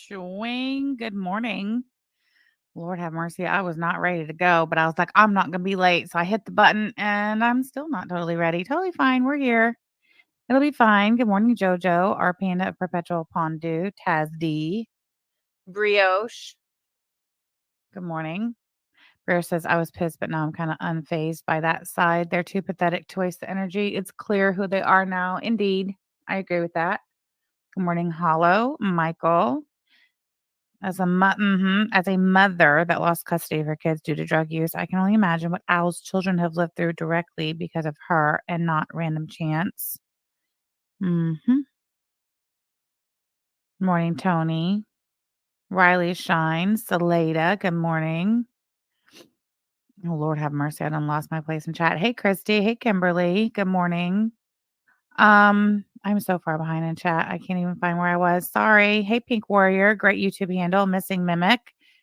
Swing. Good morning. Lord have mercy. I was not ready to go, but I was like, I'm not going to be late. So I hit the button and I'm still not totally ready. Totally fine. We're here. It'll be fine. Good morning, JoJo, our panda of perpetual pondu, Taz D, Brioche. Good morning. Bear says, I was pissed, but now I'm kind of unfazed by that side. They're too pathetic to waste the energy. It's clear who they are now. Indeed. I agree with that. Good morning, Hollow, Michael. As a mother that lost custody of her kids due to drug use, I can only imagine what Al's children have lived through directly because of her and not random chance. Mhm. Morning, Tony. Riley Shine. Salada. Good morning. Oh, Lord have mercy. I done lost my place in chat. Hey, Christy. Hey, Kimberly. Good morning. I'm so far behind in chat. I can't even find where I was. Sorry. Hey, Pink Warrior. Great YouTube handle. Missing Mimic.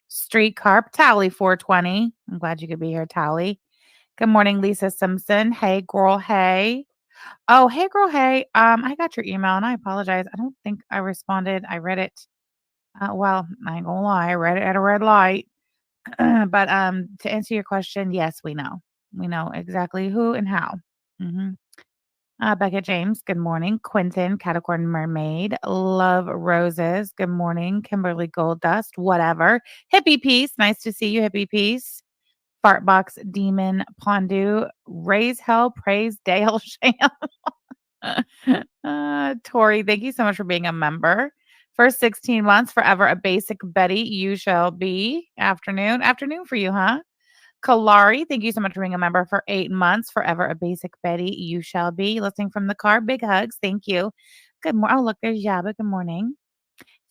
Street Carp. Tally 420. I'm glad you could be here, Tally. Good morning, Lisa Simpson. Hey, girl. Hey. Oh, hey, girl. Hey. I got your email and I apologize. I don't think I responded. I read it. Well, I ain't gonna lie. I read it at a red light. But to answer your question, yes, we know. We know exactly who and how. hmm Becca James, good morning. Quentin, Catacorn Mermaid, Love Roses, good morning. Kimberly Gold Dust, whatever. Hippie Peace, nice to see you, Hippie Peace. Fartbox Demon Pondu, Raise Hell, Praise Dale Sham. Tori, thank you so much for being a member. First 16 months, forever a basic Betty, you shall be. Afternoon for you, huh? Kalari, thank you so much for being a member for 8 months. Forever a basic Betty, you shall be. Listening from the car, big hugs. Thank you. Good morning. Oh, look, there's Yaba. Good morning.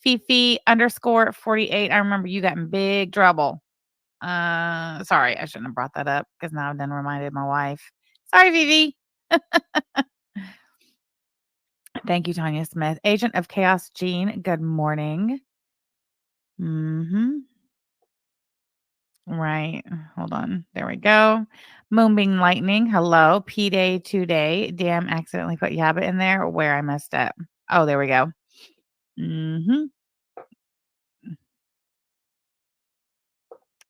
Fifi underscore 48. I remember you got in big trouble. Sorry, I shouldn't have brought that up because now I've then reminded my wife. Sorry, Fifi. Thank you, Tanya Smith. Agent of Chaos Jean, good morning. Mm-hmm. Right. Hold on. There we go. Moonbeam Lightning. Hello. P-Day 2-Day. Damn, accidentally put Yabba in there where I messed up. Oh, there we go. Mm-hmm.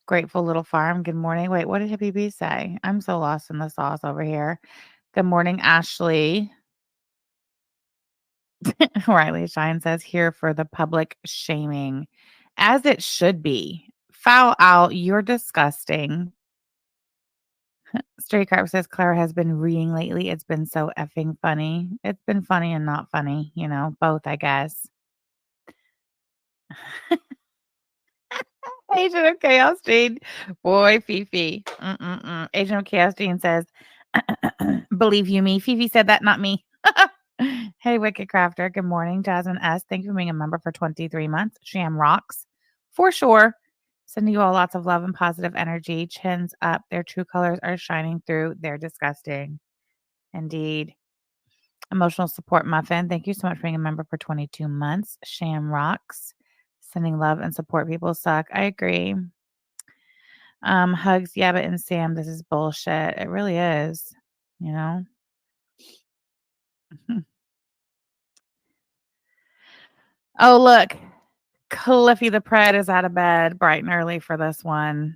Grateful Little Farm. Good morning. Wait, what did Hippie Bee say? I'm so lost in the sauce over here. Good morning, Ashley. Riley Shine says, here for the public shaming. As it should be. Foul out. You're disgusting. Stray Carp says Clara has been reading lately. It's been so effing funny. It's been funny and not funny, both, I guess. Agent of Chaos Jean. Boy, Fifi. Agent of Chaos Jean says, believe you me. Fifi said that, not me. Hey, Wicked Crafter. Good morning. Jasmine S. Thank you for being a member for 23 months. Sham rocks. For sure. Sending you all lots of love and positive energy. Chins up. Their true colors are shining through. They're disgusting. Indeed. Emotional Support Muffin. Thank you so much for being a member for 22 months. Sham rocks. Sending love and support. People suck. I agree. Hugs, Yabba and Sam. This is bullshit. It really is. You know? Oh, look. Cliffy the Pred is out of bed bright and early for this one.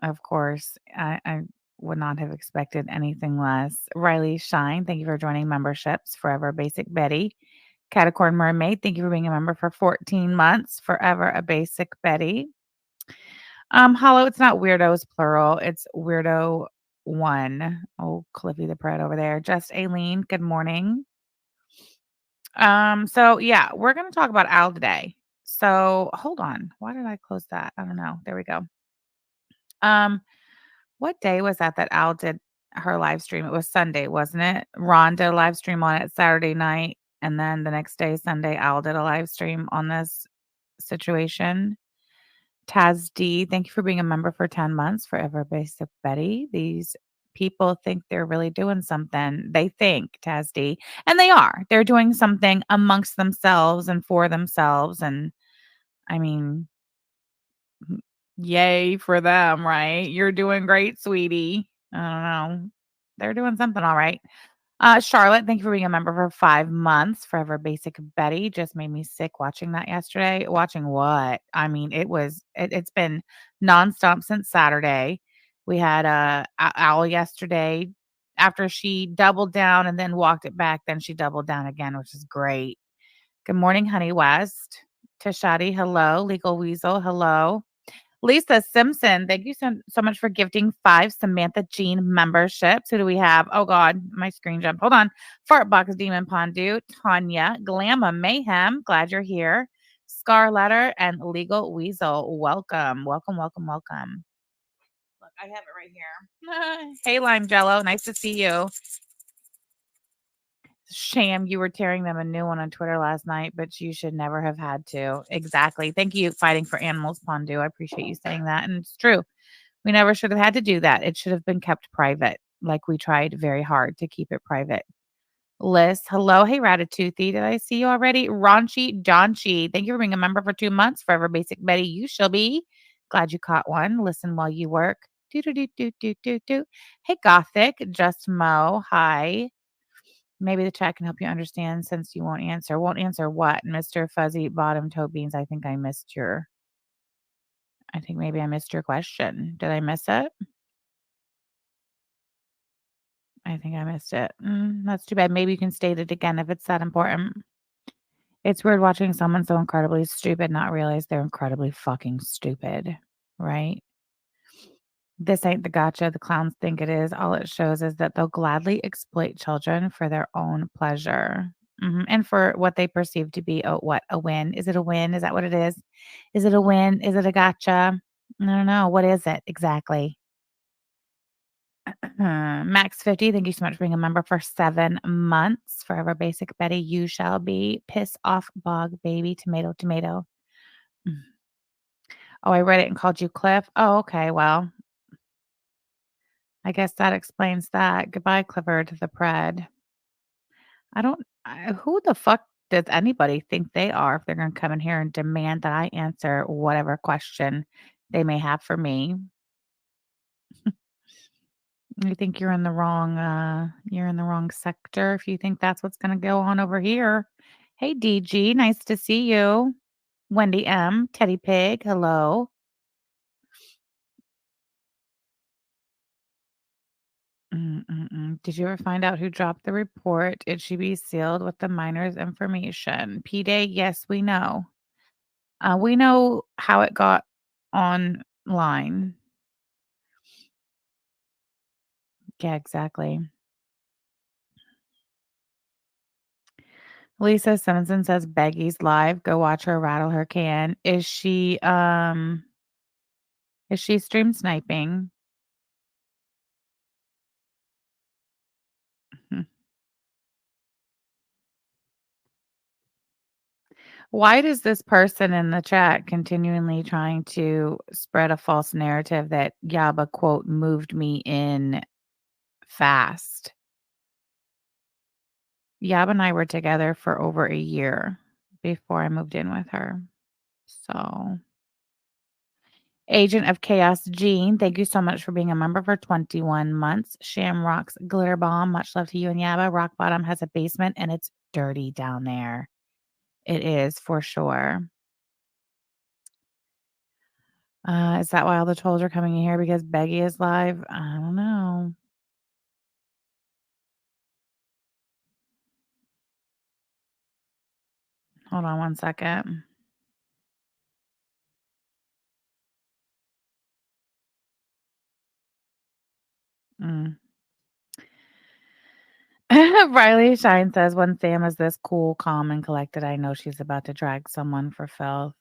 Of course. I would not have expected anything less. Riley Shine, thank you for joining memberships. Forever Basic Betty. Catacorn Mermaid, thank you for being a member for 14 months. Forever a Basic Betty. Hollow, it's not weirdos plural. It's weirdo one. Oh, Cliffy the Pred over there. Just Aileen, good morning. So yeah, we're gonna talk about Al today. So hold on. Why did I close that? I don't know. There we go. Um, what day was that Al did her live stream? It was Sunday, wasn't it? Ron did a live stream on it Saturday night, and then the next day, Sunday, Al did a live stream on this situation. Taz D, thank you for being a member for 10 months. Forever Basic Betty. These people think they're really doing something. They think, Taz D, and they are. They're doing something amongst themselves and for themselves. And I mean, yay for them, right? You're doing great, sweetie. I don't know. They're doing something all right. Charlotte, thank you for being a member for 5 months. Forever Basic Betty just made me sick watching that yesterday. Watching what? I mean, it's been nonstop since Saturday. We had, Owl yesterday. After she doubled down and then walked it back, then she doubled down again, which is great. Good morning, Honey West. Tashati, hello. Legal Weasel, hello. Lisa Simpson, thank you so much for gifting 5 Samantha Jean memberships. Who do we have? Oh God, my screen jumped. Hold on. Fartbox Demon Pondu, Tanya, Glamma Mayhem, glad you're here. Scarletter and Legal Weasel, welcome, welcome, welcome, welcome. Look, I have it right here. Hey, Lime Jello, nice to see you. Shame you were tearing them a new one on Twitter last night, but you should never have had to. Exactly. Thank you, Fighting for Animals, Pondu. I appreciate you saying that. And it's true. We never should have had to do that. It should have been kept private. Like we tried very hard to keep it private. Liz, hello. Hey, Ratatoothy. Did I see you already? Raunchy Donchi. Thank you for being a member for 2 months. Forever Basic Betty, you shall be. Glad you caught one. Listen while you work. Do, do, do, do, do, do, do. Hey, Gothic. Just Mo. Hi. Maybe the chat can help you understand since you won't answer. Won't answer what? Mr. Fuzzy Bottom Toe Beans. I think maybe I missed your question. Did I miss it? I think I missed it. That's too bad. Maybe you can state it again if it's that important. It's weird watching someone so incredibly stupid not realize they're incredibly fucking stupid, right? This ain't the gotcha the clowns think it is. All it shows is that they'll gladly exploit children for their own pleasure. And for what they perceive to be a win. Is it a win? Is that what it is? Is it a win? Is it a gotcha? I don't know. What is it exactly? Max 50, thank you so much for being a member for 7 months. Forever Basic Betty, you shall be. Piss off bog baby, tomato, tomato. Mm. Oh, I read it and called you Cliff. Oh, okay. Well, I guess that explains that. Goodbye, Clifford the Pred. Who the fuck does anybody think they are if they're going to come in here and demand that I answer whatever question they may have for me? You think you're in the wrong sector if you think that's what's gonna go on over here. Hey, DG, nice to see you. Wendy M, Teddy Pig, hello. Did you ever find out who dropped the report? It should be sealed with the minor's information. P-Day, yes, we know. We know how it got online. Yeah, exactly. Lisa Simonson says Beggy's live. Go watch her rattle her can. Is she stream sniping? Hmm. Why does this person in the chat continually trying to spread a false narrative that Yaba, quote, moved me in fast? Yaba and I were together for over a year before I moved in with her. So, Agent of Chaos Jean, thank you so much for being a member for 21 months. Shamrock's Glitter Bomb, much love to you and Yaba. Rock Bottom has a basement and it's dirty down there. It is for sure. Is that why all the trolls are coming in here because Beggy is live? I don't know. Hold on one second. Mm. Riley Shine says, when Sam is this cool, calm, and collected, I know she's about to drag someone for filth.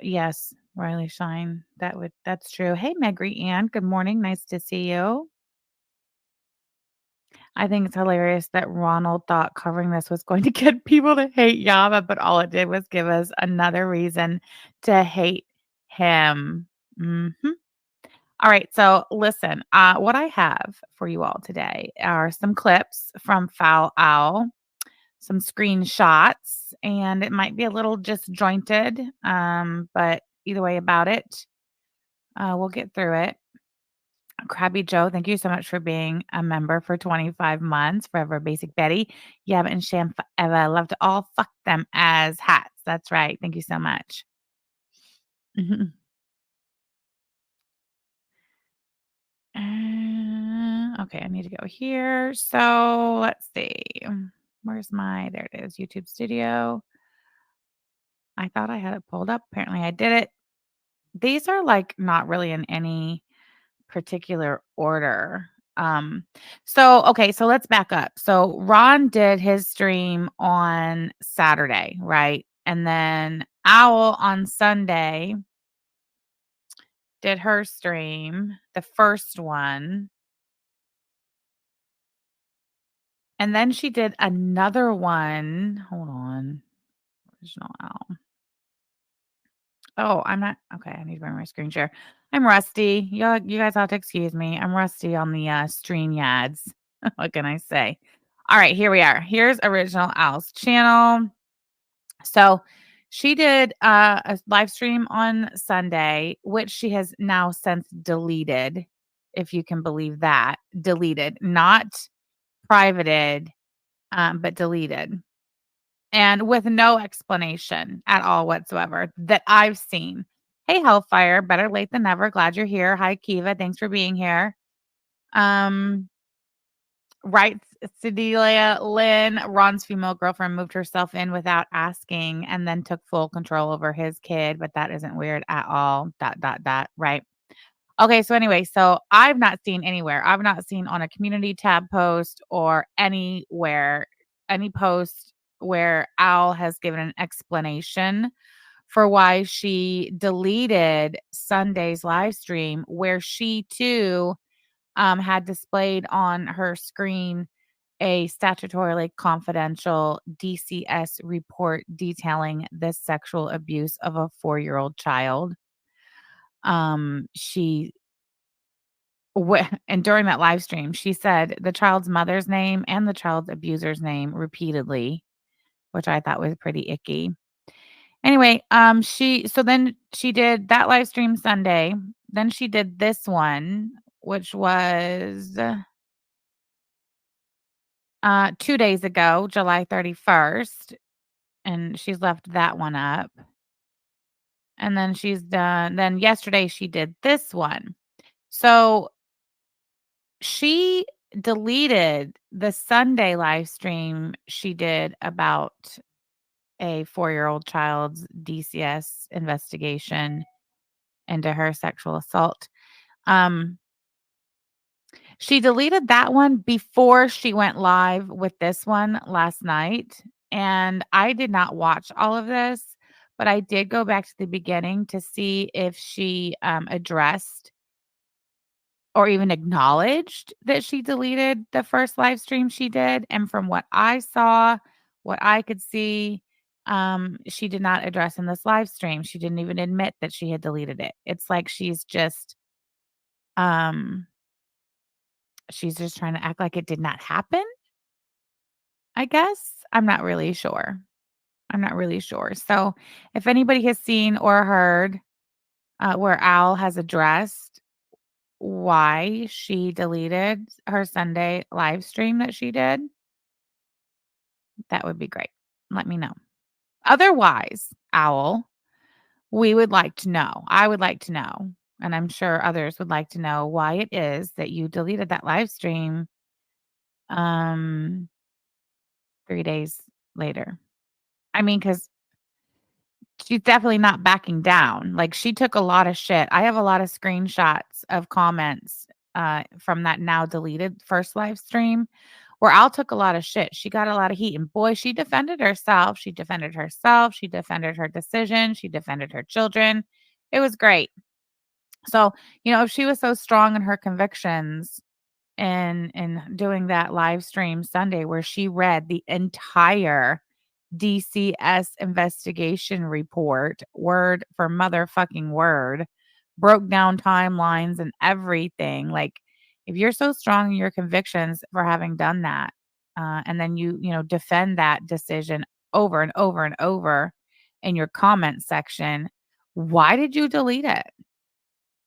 Yes, Riley Shine. That's true. Hey, Megri Ann. Good morning. Nice to see you. I think it's hilarious that Ronald thought covering this was going to get people to hate Yaba, but all it did was give us another reason to hate him. All right, so listen, what I have for you all today are some clips from FOWL, some screenshots, and it might be a little disjointed, but either way about it, we'll get through it. Krabby Joe, thank you so much for being a member for 25 months. Forever Basic Betty. Yeah, and Sham forever. Love to all fuck them as hats. That's right. Thank you so much. Mhm. Okay, I need to go here. So let's see. Where's my, there it is, YouTube Studio. I thought I had it pulled up. Apparently I did it. These are like not really in any particular order. So okay, so let's back up. So Ron did his stream on Saturday, right? And then Owl on Sunday did her stream, the first one. And then she did another one. Hold on. Original Owl. Oh, I'm not okay. I need to bring my screen share. I'm rusty. You guys have to excuse me. I'm rusty on the stream yads. What can I say? All right, here we are. Here's Original Owl's channel. So she did a live stream on Sunday, which she has now since deleted, if you can believe that. Deleted, not privated, but deleted. And with no explanation at all whatsoever that I've seen. Hey, Hellfire, better late than never. Glad you're here. Hi, Kiva. Thanks for being here. Right, Cedelia Lynn, Ron's female girlfriend moved herself in without asking and then took full control over his kid, but that isn't weird at all. Dot, dot, dot. Right. Okay. So, anyway, so I've not seen anywhere. I've not seen on a community tab post or anywhere, any post where Al has given an explanation for why she deleted Sunday's live stream, where she too had displayed on her screen a statutorily confidential DCS report detailing the sexual abuse of a 4-year-old child. She and during that live stream, she said the child's mother's name and the child's abuser's name repeatedly, which I thought was pretty icky. Anyway, then she did that live stream Sunday. Then she did this one, which was 2 days ago, July 31st, and she's left that one up. And then then yesterday she did this one. So she deleted the Sunday live stream she did about a 4-year-old child's DCS investigation into her sexual assault. Um, She deleted that one before she went live with this one last night, and I did not watch all of this, but I did go back to the beginning to see if she, addressed or even acknowledged that she deleted the first live stream she did, and from what I saw, what I could see, she did not address in this live stream. She didn't even admit that she had deleted it. It's like um she's just trying to act like it did not happen, I guess. I'm not really sure. I'm not really sure. So, if anybody has seen or heard, where Al has addressed why she deleted her Sunday live stream that she did, that would be great. Let me know. Otherwise, Owl, we would like to know. I would like to know, and I'm sure others would like to know why it is that you deleted that live stream, um, 3 days later. I mean, because she's definitely not backing down. Like, she took a lot of shit. I have a lot of screenshots of comments, from that now deleted first live stream where Al took a lot of shit. She got a lot of heat, and boy, she defended herself. She defended herself. She defended her decision. She defended her children. It was great. So, if she was so strong in her convictions in doing that live stream Sunday where she read the entire DCS investigation report, word for motherfucking word, broke down timelines and everything. Like, if you're so strong in your convictions for having done that, and then defend that decision over and over and over in your comment section, why did you delete it?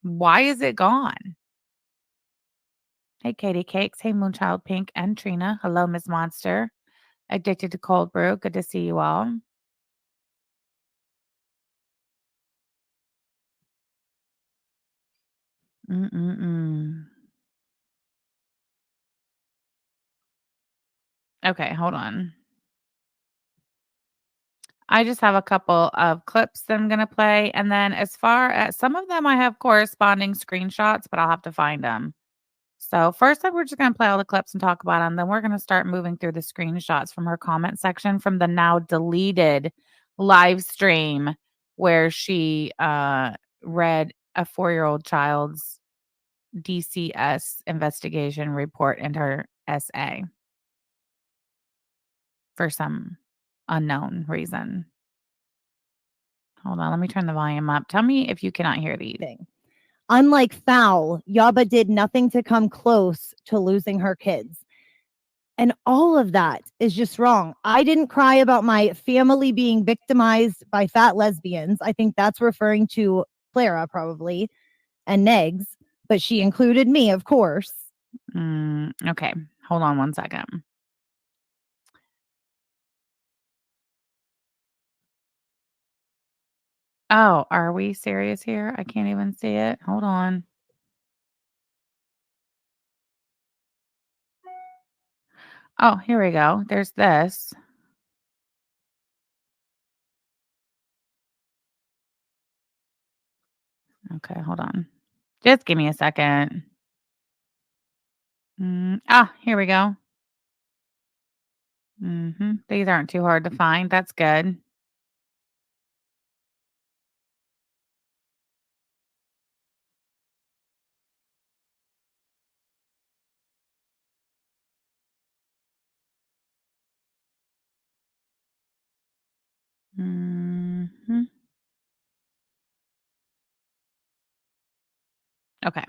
Why is it gone? Hey, Katie Cakes. Hey, Moonchild Pink and Trina. Hello, Miss Monster. Addicted to cold brew. Good to see you all. Mm-mm-mm. Okay, hold on. I just have a couple of clips that I'm gonna play, and then as far as some of them, I have corresponding screenshots, but I'll have to find them. So first up, we're just gonna play all the clips and talk about them. Then we're gonna start moving through the screenshots from her comment section from the now deleted live stream where she read a 4-year-old child's DCS investigation report in her essay for some unknown reason. Hold on, let me turn the volume up. Tell me if you cannot hear these. Unlike FOWL, Yaba did nothing to come close to losing her kids. And all of that is just wrong. I didn't cry about my family being victimized by fat lesbians. I think that's referring to Clara, probably, and Negs, but she included me, of course. Okay, hold on one second. Oh, are we serious here? I can't even see it. Hold on. Oh, here we go. There's this. Okay, hold on. Just give me a second. Here we go. These aren't too hard to find. That's good. Okay.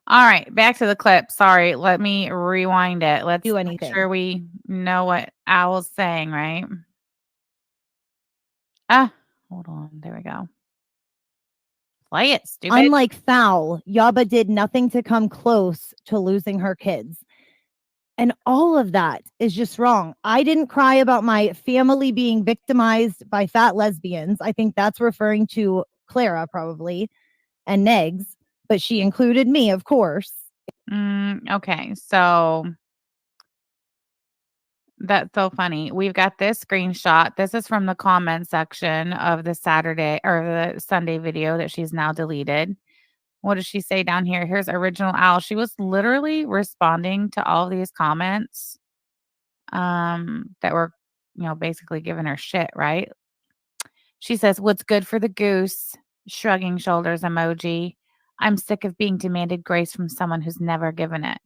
All right, back to the clip. Sorry, let me rewind it. Let's Do make anything. sure we know what Owl's saying, right? Hold on. There we go. Play it, stupid. Unlike FOWL, Yaba did nothing to come close to losing her kids. And all of that is just wrong. I didn't cry about my family being victimized by fat lesbians. I think that's referring to Clara, probably, and Negs, but she included me, of course. Okay, so that's so funny. We've got this screenshot. This is from the comment section of the Saturday or the Sunday video that she's now deleted. What does she say down here? Here's original Owl. She was literally responding to all of these comments that were, basically giving her shit, right? She says, "What's good for the goose?" Shrugging shoulders emoji. "I'm sick of being demanded grace from someone who's never given it."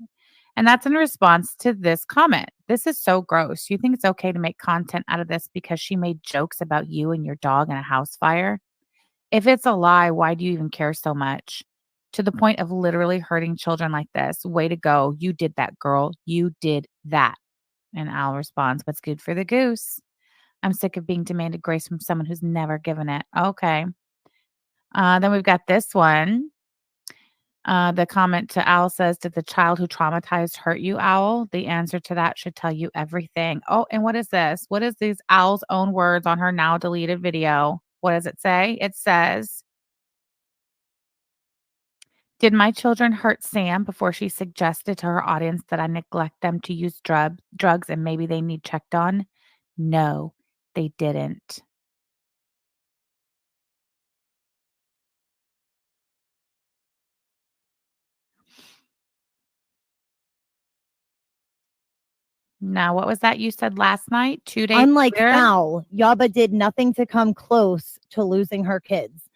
And that's in response to this comment. This is so gross. You think it's okay to make content out of this because she made jokes about you and your dog in a house fire? If it's a lie, why do you even care so much? To the point of literally hurting children like this. Way to go. You did that, girl. You did that. And Al responds, "What's good for the goose? I'm sick of being demanded grace from someone who's never given it." Okay. Then we've got this one. The comment to Owl says, "Did the child who traumatized hurt you, Owl? The answer to that should tell you everything." Oh, and what is this? What is these Owl's own words on her now deleted video? What does it say? It says, "Did my children hurt Sam before she suggested to her audience that I neglect them to use drugs and maybe they need checked on? No, they didn't." Now, what was that you said last night? 2 days Unlike later? FOWL, Yaba did nothing to come close to losing her kids.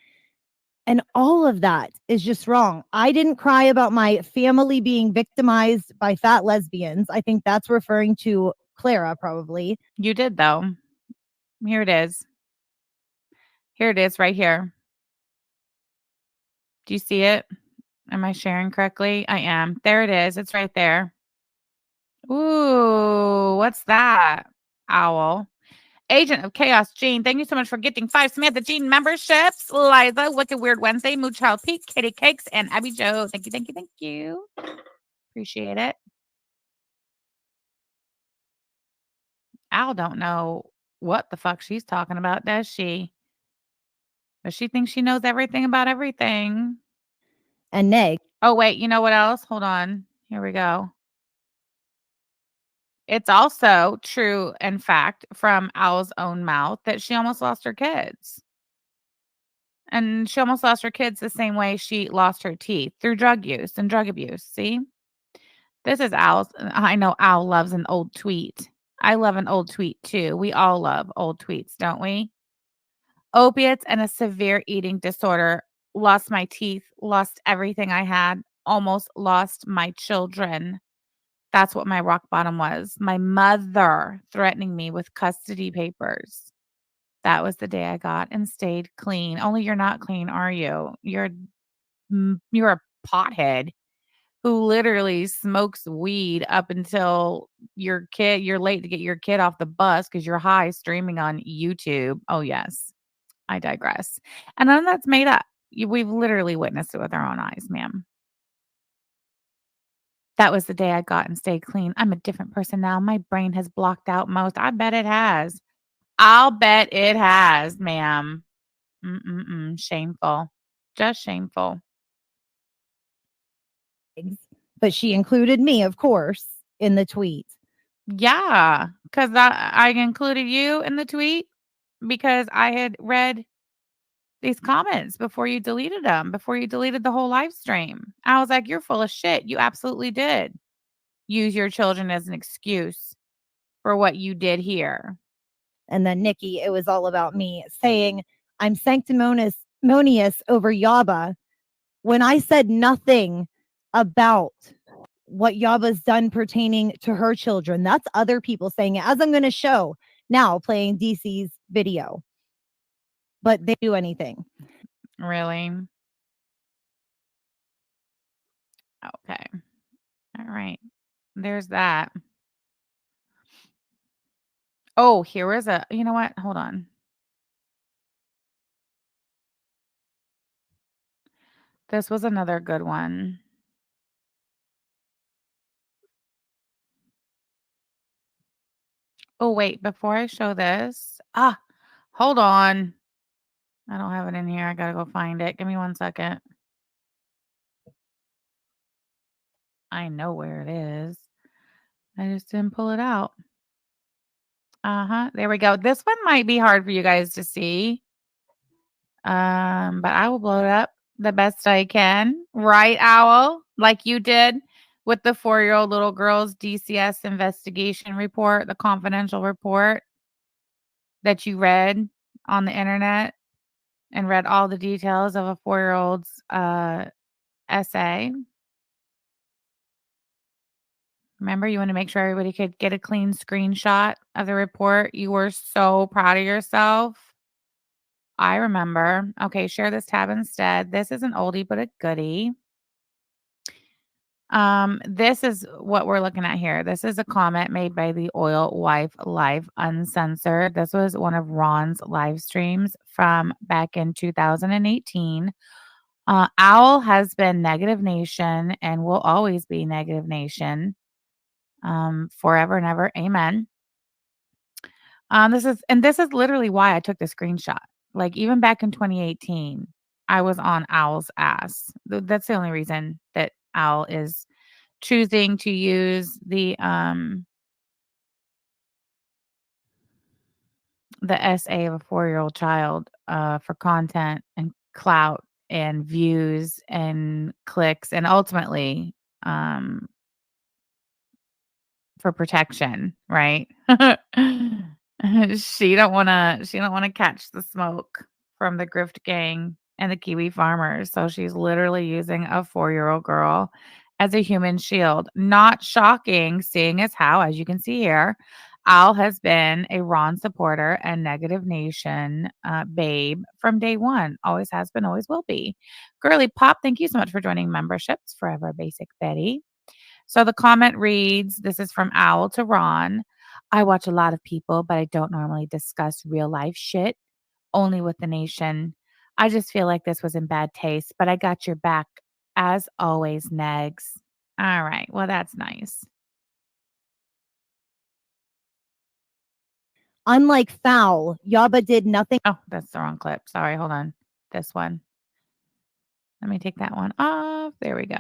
And all of that is just wrong. I didn't cry about my family being victimized by fat lesbians. I think that's referring to Clara, probably. You did, though. Here it is. Here it is right here. Do you see it? Am I sharing correctly? I am. There it is. It's right there. Ooh, what's that? Owl. Agent of Chaos Jean, thank you so much for getting 5 Samantha Jean memberships. Liza, Wicked Weird Wednesday, Moonchild Peak, Kitty Cakes, and Abby Joe. Thank you, thank you, thank you. Appreciate it. Al don't know what the fuck she's talking about, does she? But she thinks she knows everything about everything. And Nay, Oh, wait, you know what else? Hold on. Here we go. It's also true and fact from Al's own mouth that she almost lost her kids. And she almost lost her kids the same way she lost her teeth through drug use and drug abuse. See? This is Al's. I know Al loves an old tweet. I love an old tweet too. We all love old tweets, don't we? Opiates and a severe eating disorder. Lost my teeth, lost everything I had, almost lost my children. That's what my rock bottom was. My mother threatening me with custody papers. That was the day I got and stayed clean. Only you're not clean, are you? You're a pothead who literally smokes weed up until you're late to get your kid off the bus because you're high streaming on YouTube. Oh, yes. I digress. And none of that's made up. We've literally witnessed it with our own eyes, ma'am. That was the day I got and stayed clean. I'm a different person now. My brain has blocked out most. I bet it has. I'll bet it has, ma'am. Shameful. Just shameful. but she included me, of course, in the tweet. Yeah, because I included you in the tweet because I had read these comments before you deleted them, before you deleted the whole live stream. I was like, "You're full of shit. You absolutely did use your children as an excuse for what you did here." And then Nikki, it was all about me saying I'm sanctimonious over Yaba when I said nothing about what Yaba's done pertaining to her children. That's other people saying it, as I'm going to show now, playing DC's video. But they do anything. Really? Okay. All right. There's that. Oh, here was you know what? Hold on. This was another good one. Oh, wait, before I show this, hold on. I don't have it in here. I gotta go find it. Give me 1 second. I know where it is. I just didn't pull it out. There we go. This one might be hard for you guys to see. But I will blow it up the best I can. Right, Owl? Like you did with the 4-year-old little girl's DCS investigation report, the confidential report that you read on the internet and read all the details of a 4-year-old's essay. Remember, you want to make sure everybody could get a clean screenshot of the report. You were so proud of yourself. I remember. Okay, share this tab instead. This is an oldie but a goodie. This is what we're looking at here. This is a comment made by the Oil Wife Live Uncensored. This was one of Ron's live streams from back in 2018. Owl has been Negative Nation and will always be Negative Nation. Forever and ever. Amen. This is literally why I took the screenshot. Like even back in 2018, I was on Owl's ass. That's the only reason that Owl is choosing to use the essay of a 4-year-old child for content and clout and views and clicks and ultimately for protection, right? She don't wanna catch the smoke from the grift gang and the Kiwi farmers, so she's literally using a 4-year-old girl as a human shield. Not shocking, seeing as how, as you can see here, Al has been a Ron supporter and Negative Nation babe from day one. Always has been, always will be. Girly Pop, thank you so much for joining memberships. Forever Basic Betty. So the comment reads, this is from Owl to Ron. I watch a lot of people, but I don't normally discuss real life shit, only with the nation. I just feel like this was in bad taste, but I got your back as always, Negs. All right. Well, that's nice. Unlike FOWL, Yaba did nothing. Oh, that's the wrong clip. Sorry. Hold on. This one. Let me take that one off. There we go.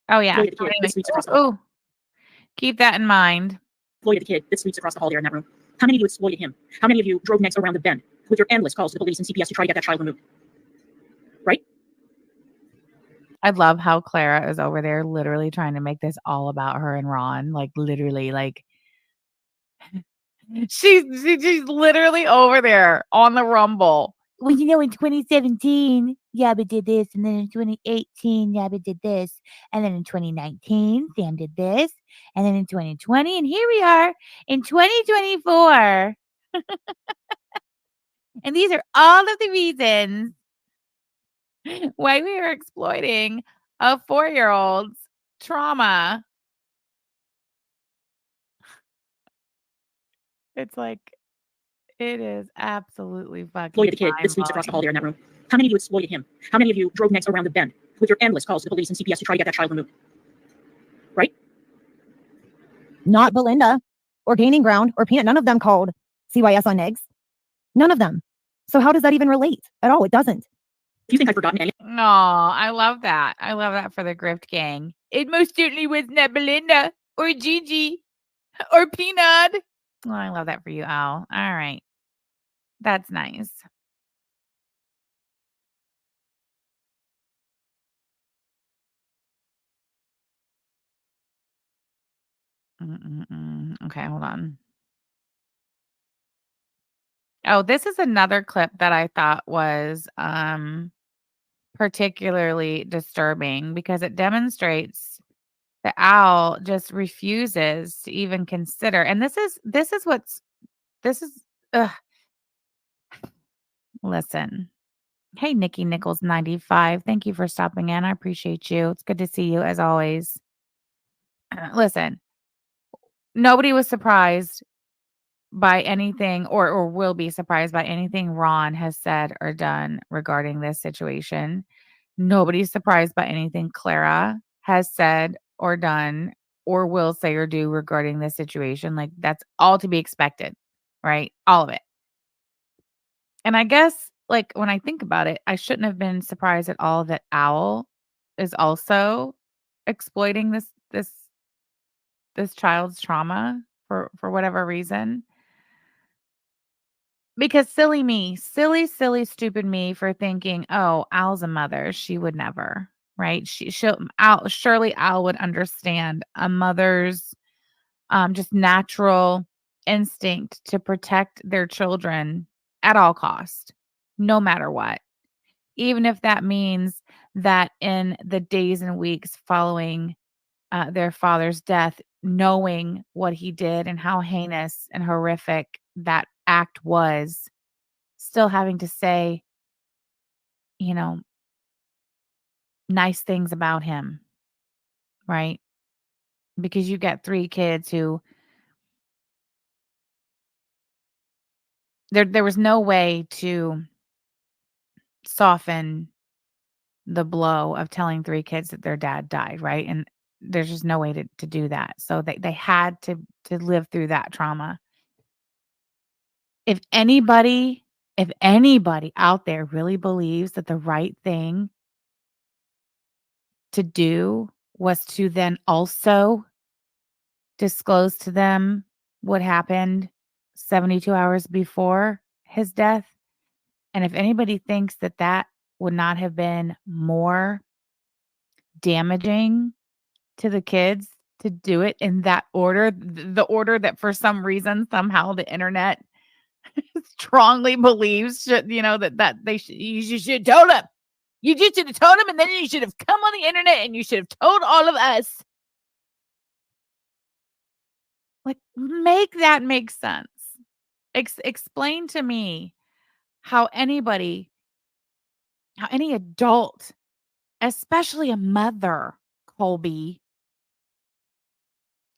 Oh, yeah. Floyd the kid. This sweeps across the Oh, keep that in mind. Floyd the kid. This sweeps across the hall there in that room. How many of you exploited him? How many of you drove next around the bend with your endless calls to the police and CPS to try to get that child removed? Right? I love how Clara is over there literally trying to make this all about her and Ron. Like, literally, like, she's literally over there on the Rumble. Well, in 2017, Yabba did this, and then in 2018, Yabba did this, and then in 2019, Sam did this, and then in 2020, and here we are in 2024. And these are all of the reasons why we are exploiting a 4-year-old's trauma. It's like, it is absolutely fucking Floyd the kid. This sweeps across the hall there in that room. How many of you exploited him? How many of you drove next around the bend with your endless calls to the police and CPS to try to get that child removed? Right? Not Belinda or Gaining Ground or Peanut. None of them called CYS on eggs. None of them. So how does that even relate at all? It doesn't. Do you think I've forgotten any? No, I love that. I love that for the Grift Gang. It most certainly was not Belinda or Gigi or Peanut. Oh, I love that for you, Al. All right. That's nice. Okay, hold on. Oh, this is another clip that I thought was particularly disturbing because it demonstrates that Al just refuses to even consider. And this is ugh. Listen. Hey, Nikki Nichols 95. Thank you for stopping in. I appreciate you. It's good to see you as always. Listen, nobody was surprised by anything or will be surprised by anything Ron has said or done regarding this situation. Nobody's surprised by anything Clara has said or done or will say or do regarding this situation. Like, that's all to be expected, right? All of it. And I guess, like, when I think about it, I shouldn't have been surprised at all that Owl is also exploiting this child's trauma for whatever reason. Because silly me, silly, stupid me for thinking, "Oh, Al's a mother. She would never." Right? Surely Al would understand a mother's just natural instinct to protect their children at all cost, no matter what. Even if that means that in the days and weeks following their father's death, knowing what he did and how heinous and horrific that act was, still having to say, you know, nice things about him, right? Because you got 3 kids who there was no way to soften the blow of telling 3 kids that their dad died, right? And there's just no way to do that. So they had to live through that trauma. If anybody out there really believes that the right thing to do was to then also disclose to them what happened 72 hours before his death, and if anybody thinks that that would not have been more damaging to the kids to do it in that order, the order that for some reason, somehow the internet strongly believes that you should have told them. You just should have told them, and then you should have come on the internet and you should have told all of us. Like, make that make sense. Explain to me how any adult, especially a mother, Colbee,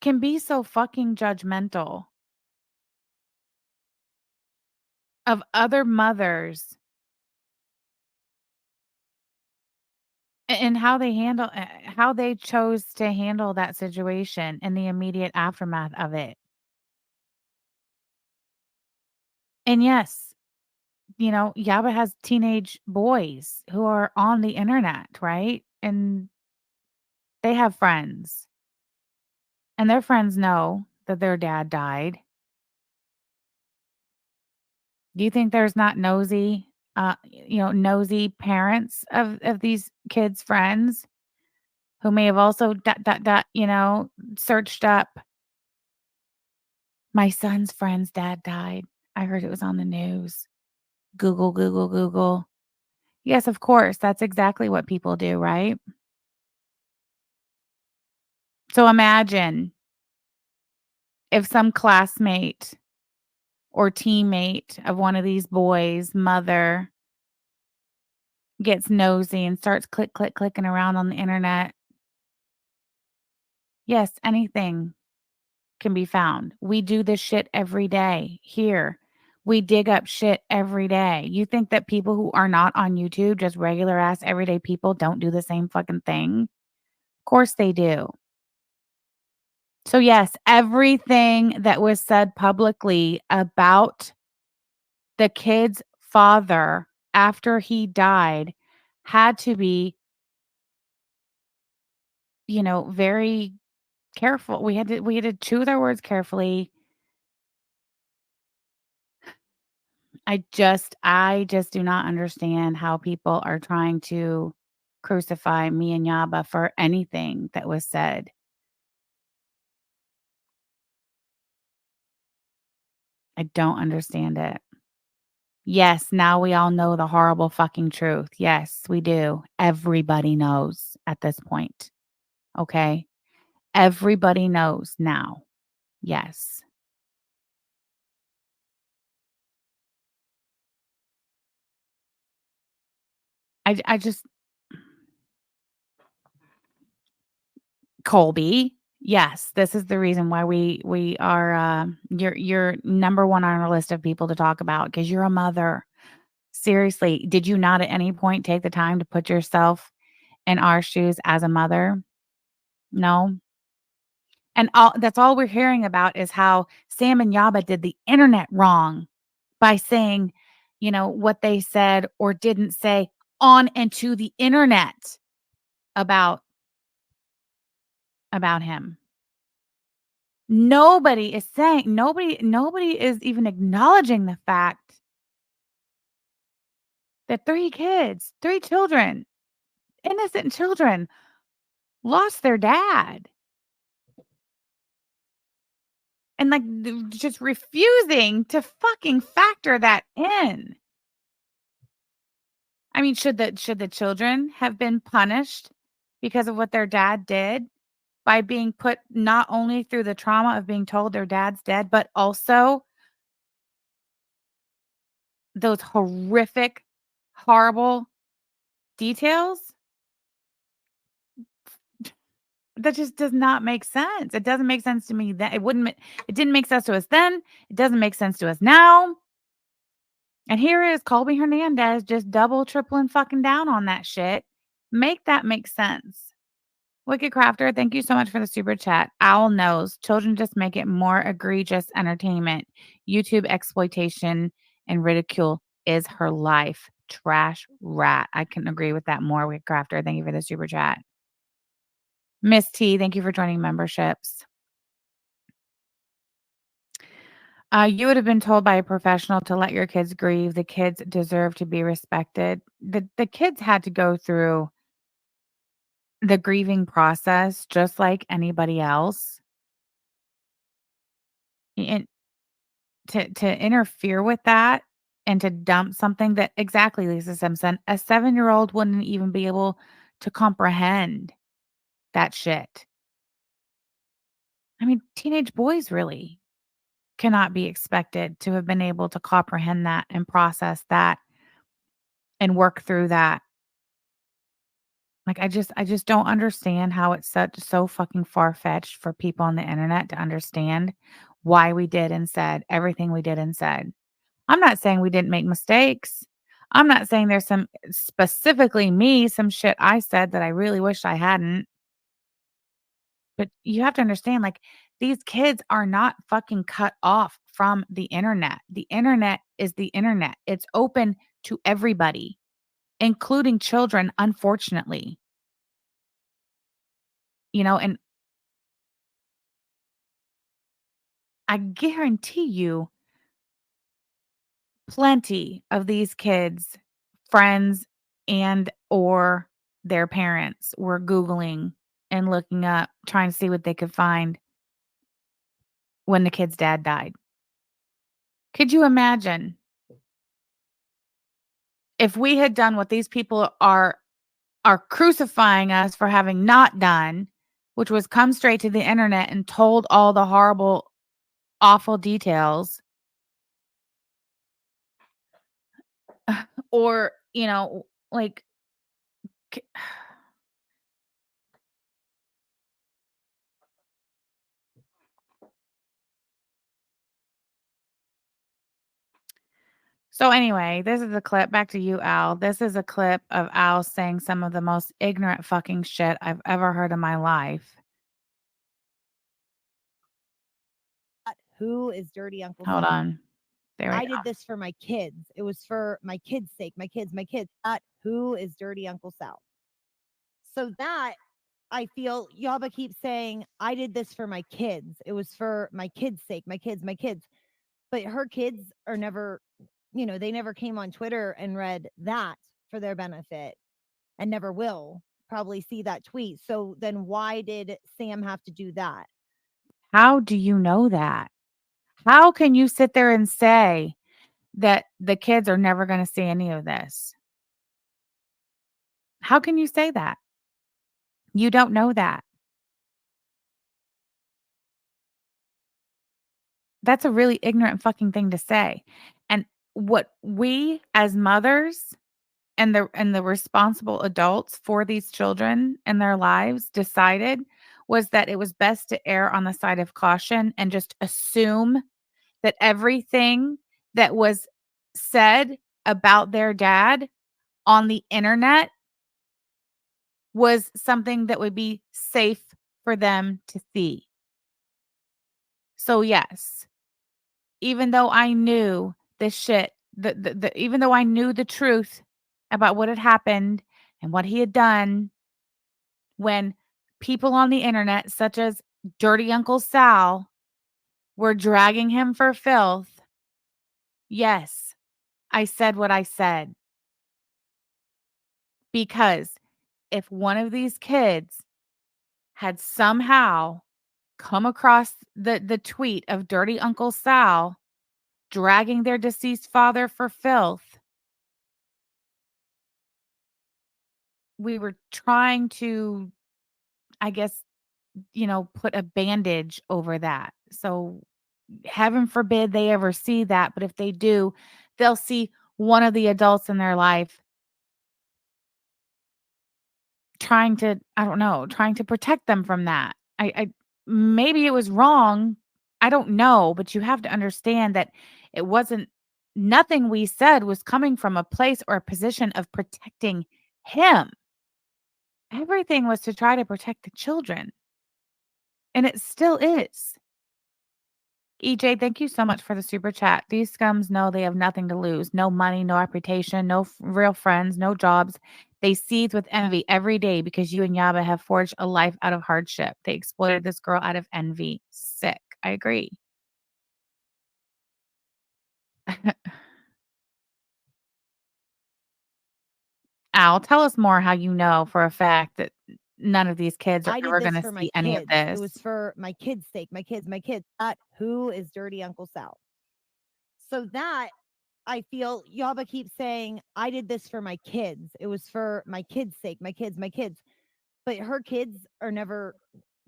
can be so fucking judgmental of other mothers And how they chose to handle that situation in the immediate aftermath of it. And yes, Yaba has teenage boys who are on the internet, right? And they have friends. And their friends know that their dad died. Do you think there's not nosy parents of these kids' friends who may have also searched up, my son's friend's dad died. I heard it was on the news. Google, Google, Google. Yes, of course. That's exactly what people do, right? So imagine if some classmate or teammate of one of these boys' mother gets nosy and starts clicking around on the internet. Yes, anything can be found. We do this shit every day here. We dig up shit every day. You think that people who are not on YouTube, just regular ass everyday people, don't do the same fucking thing? Of course they do. So yes, everything that was said publicly about the kid's father after he died had to be, very careful. We had to choose our words carefully. I just do not understand how people are trying to crucify me and Yaba for anything that was said. I don't understand it. Yes, now we all know the horrible fucking truth. Yes, we do. Everybody knows at this point. Okay? Everybody knows now. Yes. I just Colbee. Yes, this is the reason why we are you're number one on our list of people to talk about because you're a mother. Seriously, did you not at any point take the time to put yourself in our shoes as a mother? No. And that's all we're hearing about is how Sam and Yaba did the internet wrong by saying, what they said or didn't say on and to the internet about him. Nobody is even acknowledging the fact that 3 kids, 3 children, innocent children lost their dad. And just refusing to fucking factor that in. I mean, should the children have been punished because of what their dad did by being put not only through the trauma of being told their dad's dead, but also those horrific, horrible details? That just does not make sense. It doesn't make sense to me that it didn't make sense to us then. It doesn't make sense to us now. And here is Colbee Hernandez just double, tripling fucking down on that shit. Make that make sense. Wicked Crafter, thank you so much for the super chat. Owl knows. Children just make it more egregious entertainment. YouTube exploitation and ridicule is her life. Trash rat. I couldn't agree with that more, Wicked Crafter. Thank you for the super chat. Miss T, thank you for joining memberships. You would have been told by a professional to let your kids grieve. The kids deserve to be respected. The kids had to go through the grieving process just like anybody else. And to interfere with that and to dump something that exactly, Lisa Simpson, a 7-year-old wouldn't even be able to comprehend that shit. I mean, teenage boys really cannot be expected to have been able to comprehend that and process that and work through that. Like I just don't understand how it's so fucking far-fetched for people on the internet to understand why we did and said everything we did and said. I'm not saying we didn't make mistakes. I'm not saying there's some specifically me, some shit I said that I really wish I hadn't. But you have to understand, like, these kids are not fucking cut off from the internet. The internet is the internet. It's open to everybody, including children, unfortunately. And I guarantee you plenty of these kids, friends and or their parents were Googling and looking up, trying to see what they could find when the kid's dad died. Could you imagine if we had done what these people are crucifying us for having not done, which was come straight to the internet and told all the horrible, awful details, or, like, k- so anyway, this is a clip. Back to you, Al. This is a clip of Al saying some of the most ignorant fucking shit I've ever heard in my life. Who is dirty Uncle Hold Sal? on. There we I go. did this for my kids. It was for my kids' sake. My kids. Who is dirty Uncle Sal? So that I feel Yaba keeps saying, I did this for my kids. It was for my kids' sake. My kids. But her kids are never, they never came on Twitter and read that for their benefit and never will probably see that tweet. So then why did Sam have to do that? How do you know that? How can you sit there and say that the kids are never going to see any of this? How can you say that? You don't know that. That's a really ignorant fucking thing to say. And what we as mothers and the responsible adults for these children and their lives decided was that it was best to err on the side of caution and just assume that everything that was said about their dad on the internet was something that would be safe for them to see. So yes, even though I knew the shit, even though I knew the truth about what had happened and what he had done, when people on the internet, such as Dirty Uncle Sal, were dragging him for filth, yes, I said what I said. Because if one of these kids had somehow come across the tweet of Dirty Uncle Sal dragging their deceased father for filth, we were trying to, I guess, put a bandage over that. So heaven forbid they ever see that. But if they do, they'll see one of the adults in their life trying to, I don't know, trying to protect them from that. I maybe it was wrong. I don't know, but you have to understand that it wasn't, nothing we said was coming from a place or a position of protecting him. Everything was to try to protect the children. And it still is. EJ, thank you so much for the super chat. These scums know they have nothing to lose. No money, no reputation, no real friends, no jobs. They seethe with envy every day because you and Yaba have forged a life out of hardship. They exploited this girl out of envy. Sick. I agree. Al, tell us more how you know for a fact that none of these kids are I did ever this going to for my see any of kids. this. It was for my kids' sake. My kids. Who is dirty Uncle Sal? So that I feel Yaba keeps saying, I did this for my kids. It was for my kids' sake. My kids. But her kids are never,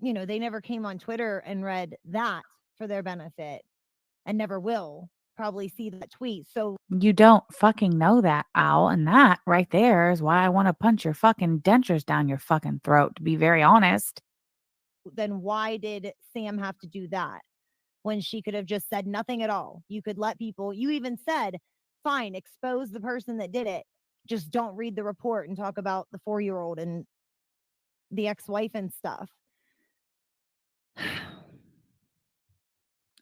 they never came on Twitter and read that for their benefit and never will probably see that tweet. So You don't fucking know that, Al, and that right there is why I want to punch your fucking dentures down your fucking throat, to be very honest. then why did Sam have to do that when she could have just said nothing at all? You could let people, you even said fine, expose the person that did it. Just don't read the report and talk about the 4-year-old and the ex-wife and stuff.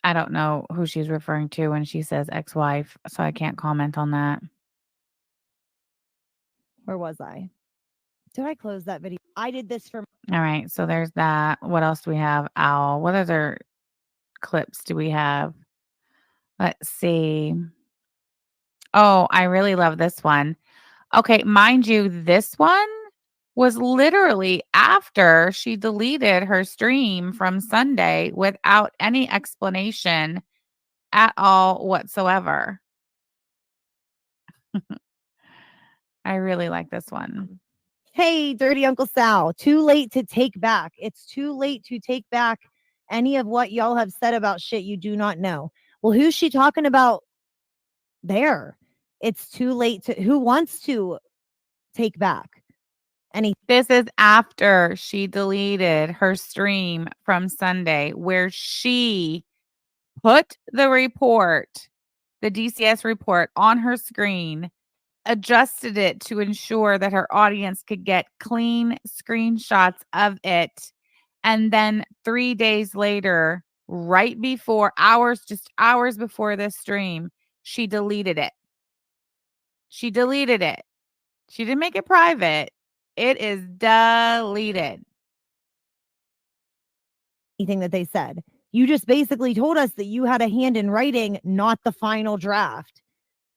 I don't know who she's referring to when she says ex-wife, so I can't comment on that. Where was I? Did I close that video? I did this for All right, so there's that. What else do we have? Owl. What other clips do we have? Let's see. Oh, I really love this one. Okay, mind you, this one was literally after she deleted her stream from Sunday without any explanation at all whatsoever. I really like this one. Hey, Dirty Uncle Sal, too late to take back. It's too late to take back any of what y'all have said about shit you do not know. Well, who's she talking about there? It's too late to, who wants to take back any? This is after she deleted her stream from Sunday where she put the report, the DCS report, on her screen, adjusted it to ensure that her audience could get clean screenshots of it. And then 3 days later, right before just hours before this stream, she deleted it. She deleted it. She didn't make it private. It is deleted. Anything that they said. You just basically told us that you had a hand in writing, not the final draft,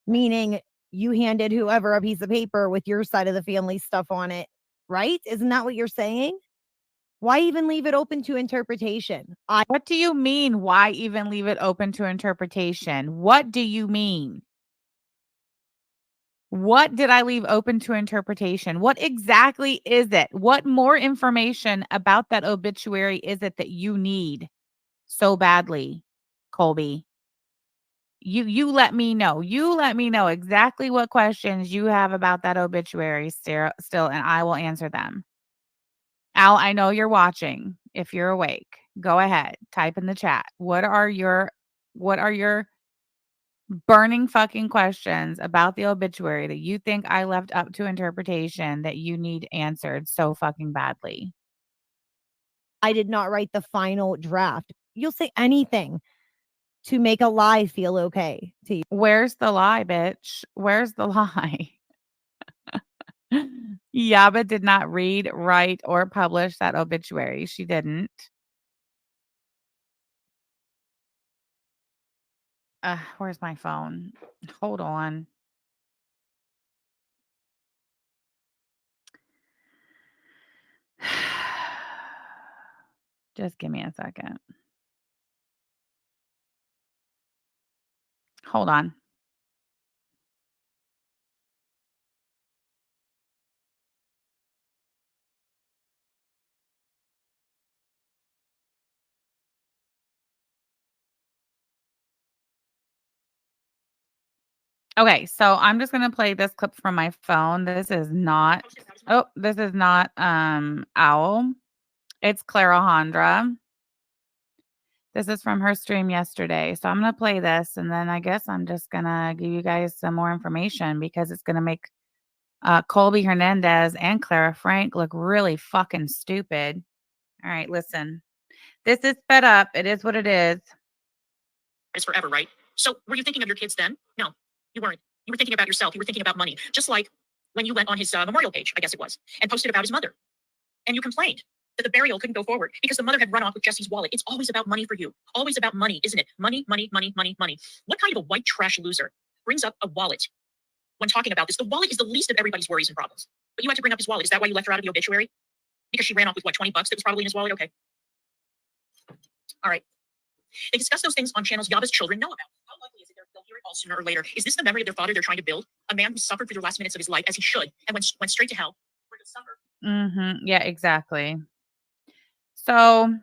meaning you handed whoever a piece of paper with your side of the family stuff on it, right? Isn't that what you're saying? Why even leave it open to interpretation? What do you mean? Why even leave it open to interpretation? What do you mean? What did I leave open to interpretation? What exactly is it? What more information about that obituary is it that you need so badly, Colbee? You let me know. You let me know exactly what questions you have about that obituary still, and I will answer them. Al, I know you're watching. If you're awake, go ahead, type in the chat. What are your burning fucking questions about the obituary that you think I left up to interpretation that you need answered so fucking badly? I did not write the final draft. You'll say anything to make a lie feel okay to you. Where's the lie, bitch? Where's the lie? Yaba did not read, write, or publish that obituary. She didn't. Where's my phone? Hold on. Just give me a second. Hold on. Okay, so I'm just gonna play this clip from my phone. This is not Owl. It's Clarahondra. This is from her stream yesterday. So I'm gonna play this and then I guess I'm just gonna give you guys some more information because it's gonna make Colbee Hernandez and Clara Frank look really fucking stupid. All right, listen. This is sped up. It is what it is. It's forever, right? So were you thinking of your kids then? No, you weren't. You were thinking about yourself. You were thinking about money. Just like when you went on his memorial page, I guess it was, and posted about his mother. And you complained that the burial couldn't go forward because the mother had run off with Jesse's wallet. It's always about money for you. Always about money, isn't it? Money, money, money, money, money. What kind of a white trash loser brings up a wallet when talking about this? The wallet is the least of everybody's worries and problems. But you had to bring up his wallet. Is that why you left her out of the obituary? Because she ran off with what, $20 that was probably in his wallet? Okay. All right. They discuss those things on channels Yaba's children know about. How likely is it they'll hear it all sooner or later? Is this the memory of their father they're trying to build? A man who suffered through the last minutes of his life as he should and went straight to hell for to suffer. Yeah, exactly. So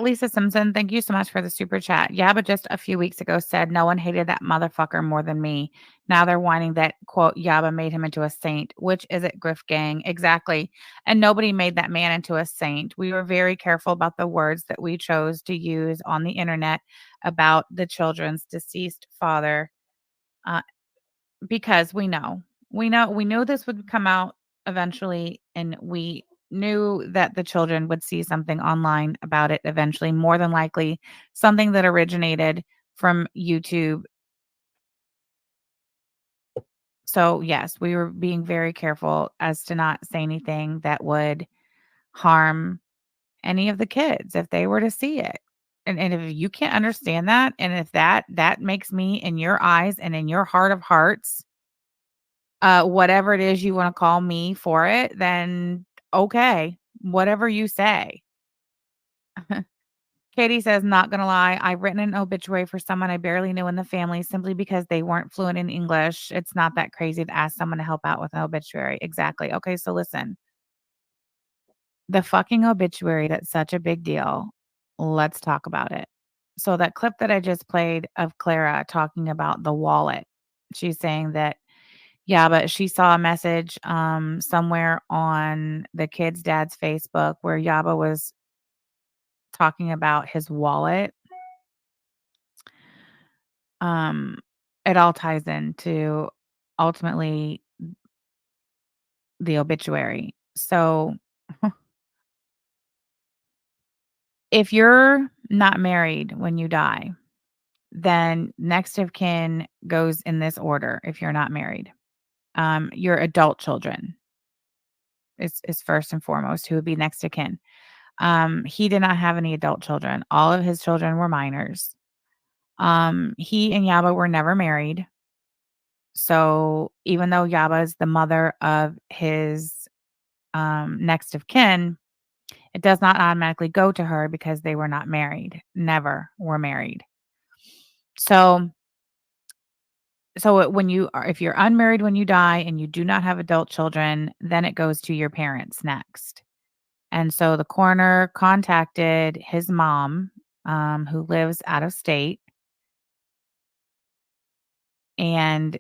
Lisa Simpson, thank you so much for the super chat. Yeah, but just a few weeks ago said no one hated that motherfucker more than me. Now they're whining that, quote, Yaba made him into a saint. Which is it, Griff Gang? Exactly. And nobody made that man into a saint. We were very careful about the words that we chose to use on the internet about the children's deceased father. because we knew this would come out eventually, and we knew that the children would see something online about it eventually, more than likely something that originated from YouTube. So, yes, we were being very careful as to not say anything that would harm any of the kids if they were to see it. And if you can't understand that, and if that makes me in your eyes and in your heart of hearts, whatever it is you want to call me for it, then okay, whatever you say. Katie says, not gonna lie, I've written an obituary for someone I barely knew in the family simply because they weren't fluent in English. It's not that crazy to ask someone to help out with an obituary. Exactly. Okay, so listen, the fucking obituary, that's such a big deal. Let's talk about it. So that clip that I just played of Clara talking about the wallet, she's saying that, yeah, but she saw a message somewhere on the kid's dad's Facebook where Yaba was talking about his wallet. Um, it all ties into ultimately the obituary. So if you're not married when you die, then next of kin goes in this order if you're not married. Your adult children is first and foremost who would be next to kin. He did not have any adult children. All of his children were minors. He and Yaba were never married. So even though Yaba is the mother of his next of kin, it does not automatically go to her because they were not married. Never were married. So when you are, if you're unmarried when you die and you do not have adult children, then it goes to your parents next. And so the coroner contacted his mom, who lives out of state, and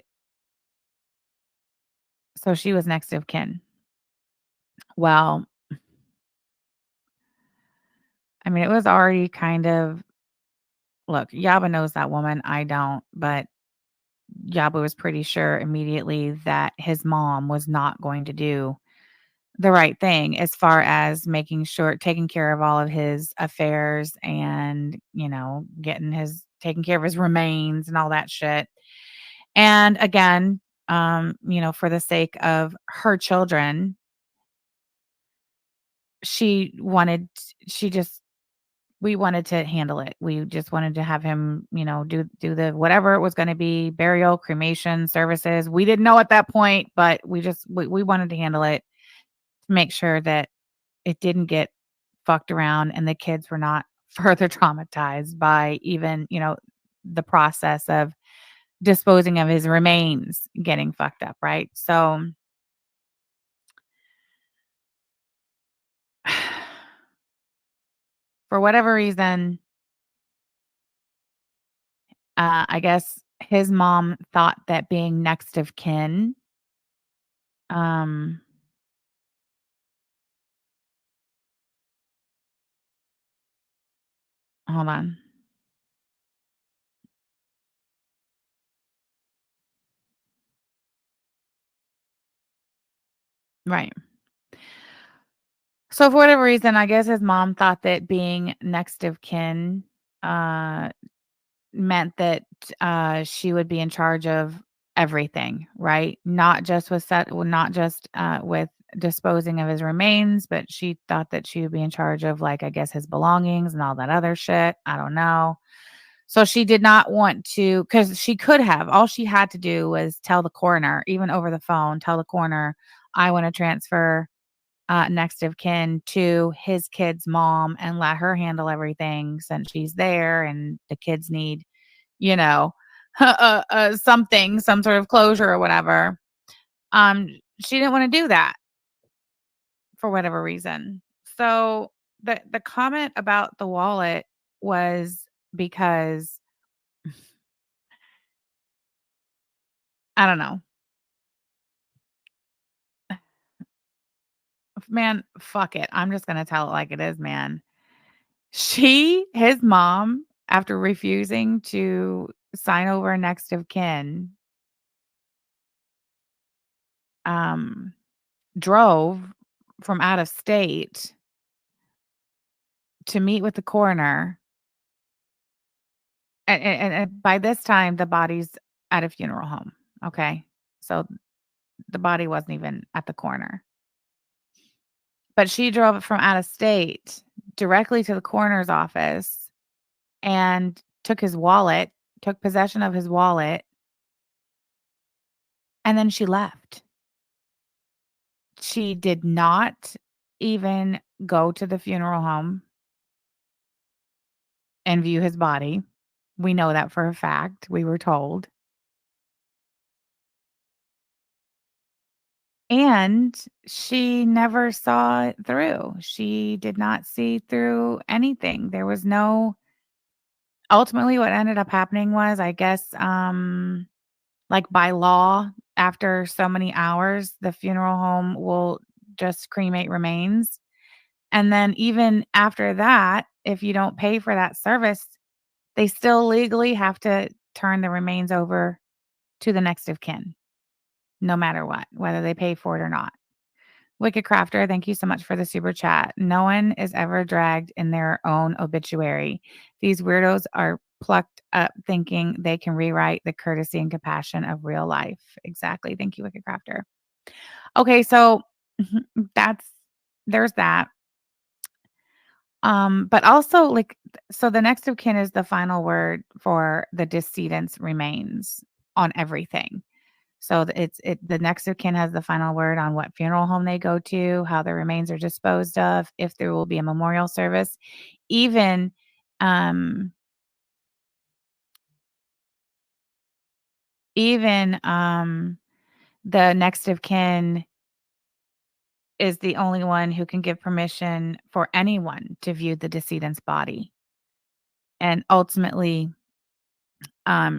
so she was next of kin. Well, I mean, it was already kind of, look, Yaba knows that woman. I don't, but Yaba was pretty sure immediately that his mom was not going to do the right thing as far as making sure taking care of all of his affairs and, taking care of his remains and all that shit. And again, for the sake of her children, she wanted she just we wanted to handle it. We just wanted to have him, do the whatever it was going to be, burial, cremation, services. We didn't know at that point, but we wanted to handle it to make sure that it didn't get fucked around and the kids were not further traumatized by even, the process of disposing of his remains getting fucked up, right? So for whatever reason, I guess his mom thought that being next of kin, um, hold on. Right. So for whatever reason, I guess his mom thought that being next of kin, uh, meant that, she would be in charge of everything, right? Not just, with disposing of his remains, but she thought that she would be in charge of, like, I guess, his belongings and all that other shit. I don't know. So she did not want to, because she could have. All she had to do was tell the coroner, even over the phone, tell the coroner, "I wanna transfer, next of kin to his kid's mom and let her handle everything since she's there and the kids need, you know, something, some sort of closure or whatever." Um, she didn't want to do that for whatever reason. So the comment about the wallet was because I don't know. Man, fuck it. I'm just gonna tell it like it is, man. His mom, after refusing to sign over next of kin, drove from out of state to meet with the coroner. And by this time, the body's at a funeral home, okay? So the body wasn't even at the coroner. But she drove from out of state directly to the coroner's office and took his wallet, took possession of his wallet, and then she left. She did not even go to the funeral home and view his body. We know that for a fact. We were told. And she never saw it through. She did not see through anything. There was no ultimately what ended up happening was, I guess, like by law, after so many hours, the funeral home will just cremate remains. And then even after that, if you don't pay for that service, they still legally have to turn the remains over to the next of kin, no matter what, whether they pay for it or not. Wicked Crafter, thank you so much for the super chat. No one is ever dragged in their own obituary. These weirdos are plucked up thinking they can rewrite the courtesy and compassion of real life. Exactly. Thank you, Wicked Crafter. Okay, so there's that. But also so the next of kin is the final word for the decedent's remains on everything. So the next of kin has the final word on what funeral home they go to, how the remains are disposed of, if there will be a memorial service, even um the next of kin is the only one who can give permission for anyone to view the decedent's body. And ultimately,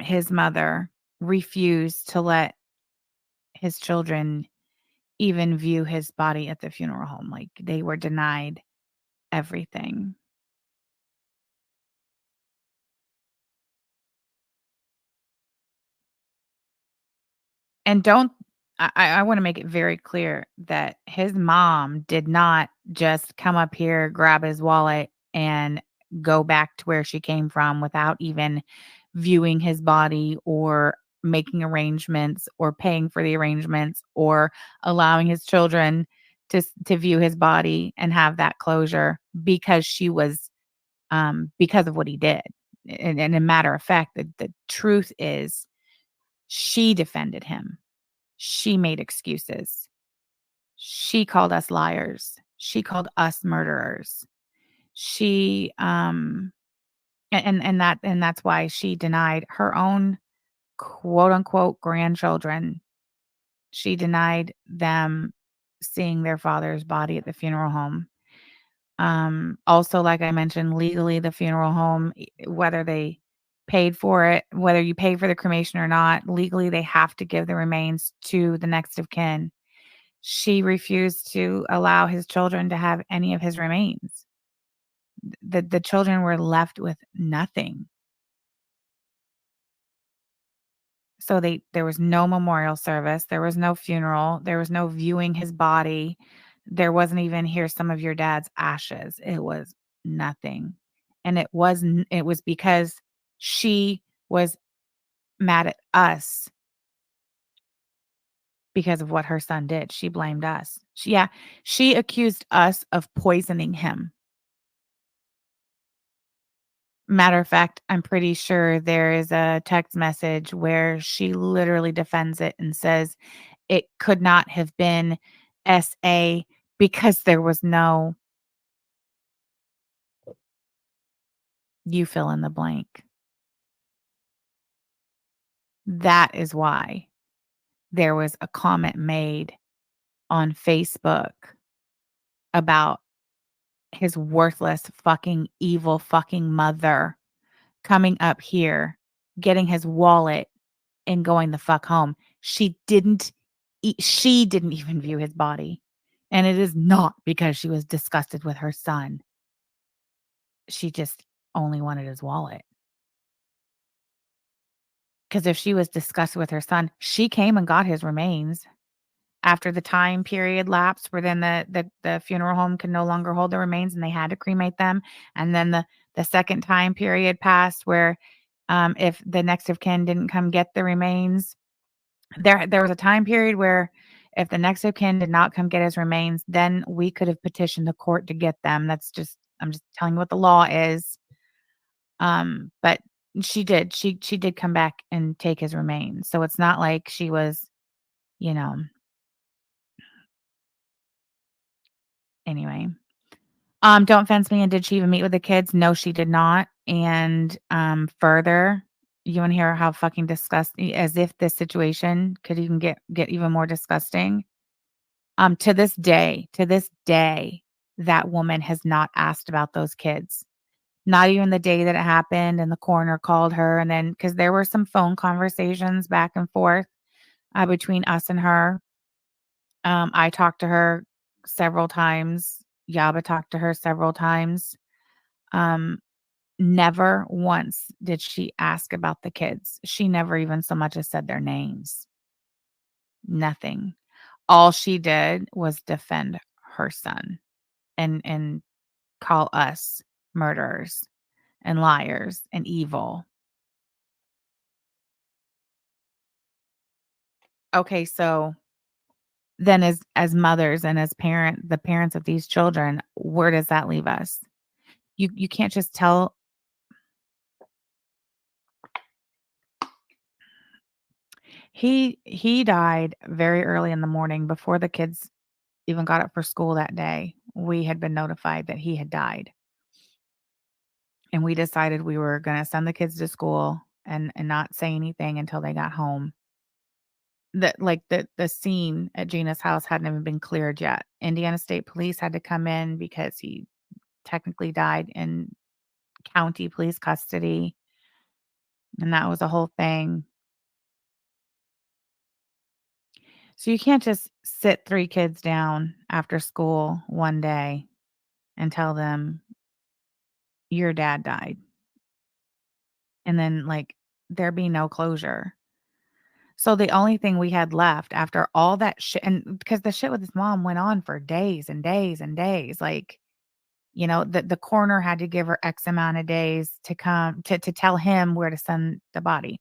his mother refused to let his children even view his body at the funeral home. Like, they were denied everything. And don't I wanna make it very clear that his mom did not just come up here, grab his wallet, and go back to where she came from without even viewing his body or making arrangements or paying for the arrangements or allowing his children to view his body and have that closure because she was, because of what he did. And a matter of fact, the truth is she defended him. She made excuses. She called us liars. She called us murderers. She and that's why she denied her own quote unquote grandchildren. She denied them seeing their father's body at the funeral home. Also, like I mentioned, legally the funeral home, whether they paid for it, whether you pay for the cremation or not, legally they have to give the remains to the next of kin. She refused to allow his children to have any of his remains. The children were left with nothing. So there was no memorial service, there was no funeral, there was no viewing his body. There wasn't even, "Here's some of your dad's ashes." It was nothing. And it was because she was mad at us because of what her son did. She blamed us. She accused us of poisoning him. Matter of fact, I'm pretty sure there is a text message where she literally defends it and says it could not have been SA because there was no, you fill in the blank. That is why there was a comment made on Facebook about his worthless fucking evil fucking mother coming up here, getting his wallet and going the fuck home. She didn't even view his body. And it is not because she was disgusted with her son. She just only wanted his wallet. Because if she was disgusted with her son, she came and got his remains after the time period lapsed where then the funeral home could no longer hold the remains and they had to cremate them. And then the second time period passed where if the next of kin didn't come get the remains, there was a time period where if the next of kin did not come get his remains, then we could have petitioned the court to get them. I'm just telling you what the law is. But she did. She did come back and take his remains. So it's not like she was, you know, anyway. Don't fence me. And did she even meet with the kids? No, she did not. And further, you want to hear how fucking disgusting, as if this situation could even get even more disgusting. To this day, that woman has not asked about those kids. Not even the day that it happened, and the coroner called her, and then because there were some phone conversations back and forth between us and her. I talked to her several times. Yaba talked to her several times. Um, Never once did she ask about the kids. She never even so much as said their names. Nothing. All she did was defend her son and call us murderers and liars and evil. Okay, so then as mothers and as the parents of these children, where does that leave us? You can't just tell. He died very early in the morning before the kids even got up for school that day. We had been notified that he had died. And we decided we were going to send the kids to school and not say anything until they got home. The scene at Gina's house hadn't even been cleared yet. Indiana State Police had to come in because he technically died in county police custody, and that was a whole thing. So you can't just sit 3 kids down after school one day and tell them your dad died, and then, like, there be no closure. So the only thing we had left after all that shit, and because the shit with his mom went on for days and days and days, like, the coroner had to give her X amount of days to come to tell him where to send the body,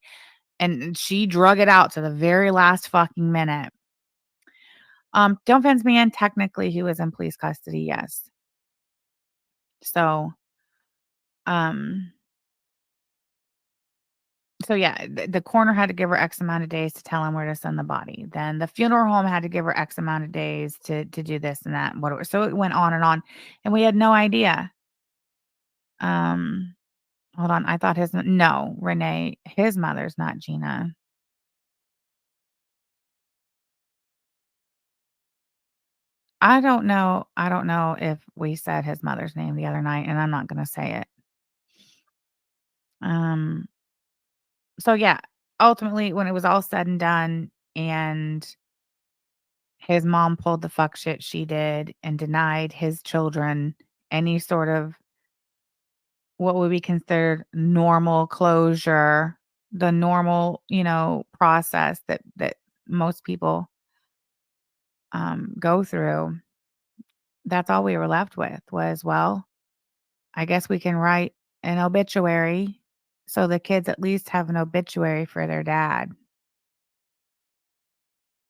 and she drug it out to the very last fucking minute. Don't fence me in, technically, he was in police custody, yes. So, um So yeah, the coroner had to give her X amount of days to tell him where to send the body. Then the funeral home had to give her X amount of days to do this and that and whatever. So it went on, and we had no idea. Um, Hold on, I thought no, Renee, his mother's not Gina. I don't know if we said his mother's name the other night, and I'm not gonna say it. Um, so yeah, ultimately, when it was all said and done, and his mom pulled the fuck shit she did and denied his children any sort of what would be considered normal closure, the normal, process that most people go through. That's all we were left with was, well, I guess we can write an obituary so the kids at least have an obituary for their dad.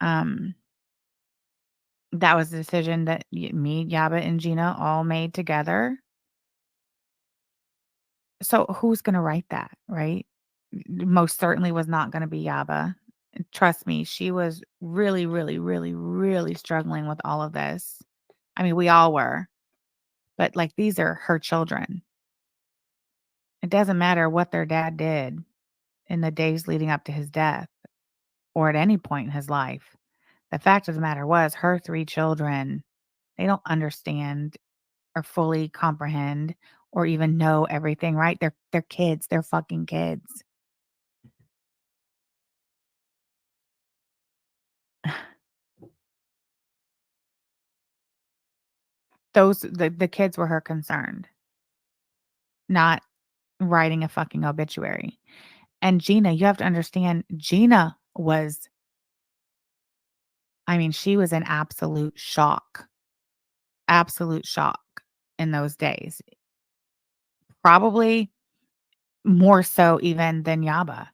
Um, that was the decision that me, Yaba, and Gina all made together. So who's gonna write that, right? Most certainly was not gonna be Yaba. And trust me, she was really, really, really, really struggling with all of this. I mean, we all were, but, like, these are her children. It doesn't matter what their dad did in the days leading up to his death or at any point in his life. The fact of the matter was her 3 children, they don't understand or fully comprehend or even know everything, right? They're kids. They're fucking kids. The kids were her concern, not writing a fucking obituary. And Gina, you have to understand, Gina was I mean, she was in absolute shock in those days. Probably more so even than Yaba.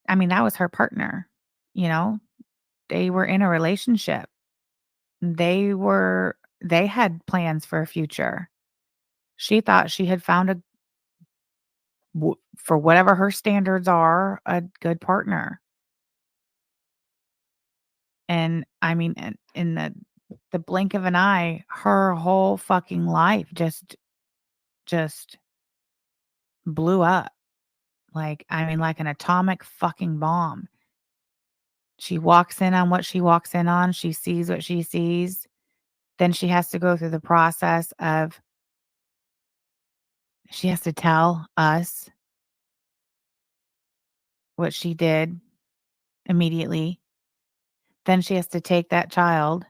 I mean, that was her partner, you know? They were in a relationship. They had plans for a future. She thought she had found for whatever her standards are, a good partner. And I mean, in the blink of an eye, her whole fucking life just blew up. Like, I mean, like an atomic fucking bomb. She walks in on what she walks in on. She sees what she sees. Then she has to go through the process of she has to tell us what she did immediately. Then she has to take that child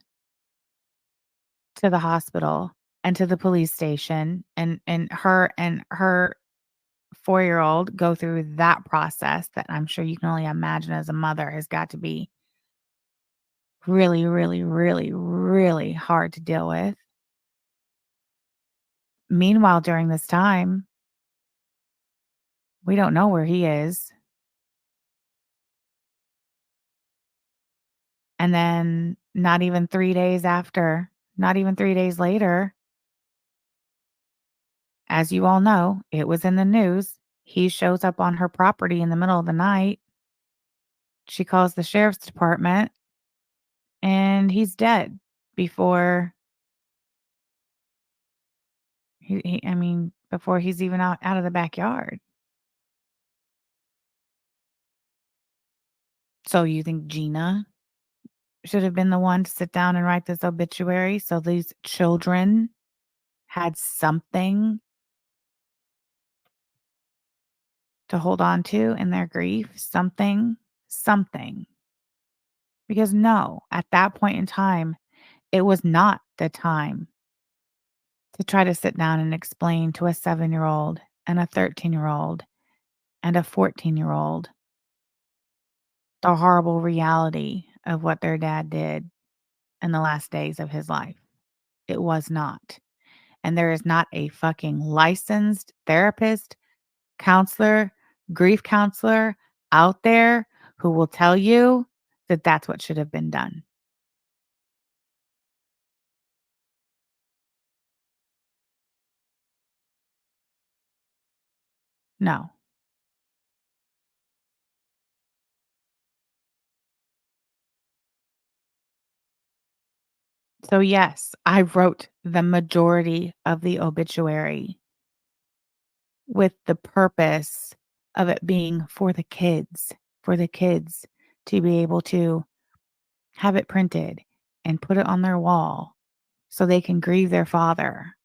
to the hospital and to the police station, and her 4-year-old go through that process that I'm sure you can only imagine as a mother has got to be really, really, really, really hard to deal with. Meanwhile, during this time, we don't know where he is. And then not even 3 days after, not even 3 days later, as you all know, it was in the news, he shows up on her property in the middle of the night. She calls the sheriff's department, and he's dead before I mean, before he's even out of the backyard. So you think Gina should have been the one to sit down and write this obituary so these children had something to hold on to in their grief? Something. Because no, at that point in time, it was not the time to try to sit down and explain to a 7-year-old and a 13-year-old and a 14-year-old the horrible reality of what their dad did in the last days of his life. It was not. And there is not a fucking licensed therapist, counselor, grief counselor out there who will tell you that that's what should have been done. No. So, yes, I wrote the majority of the obituary with the purpose of it being for the kids to be able to have it printed and put it on their wall so they can grieve their father.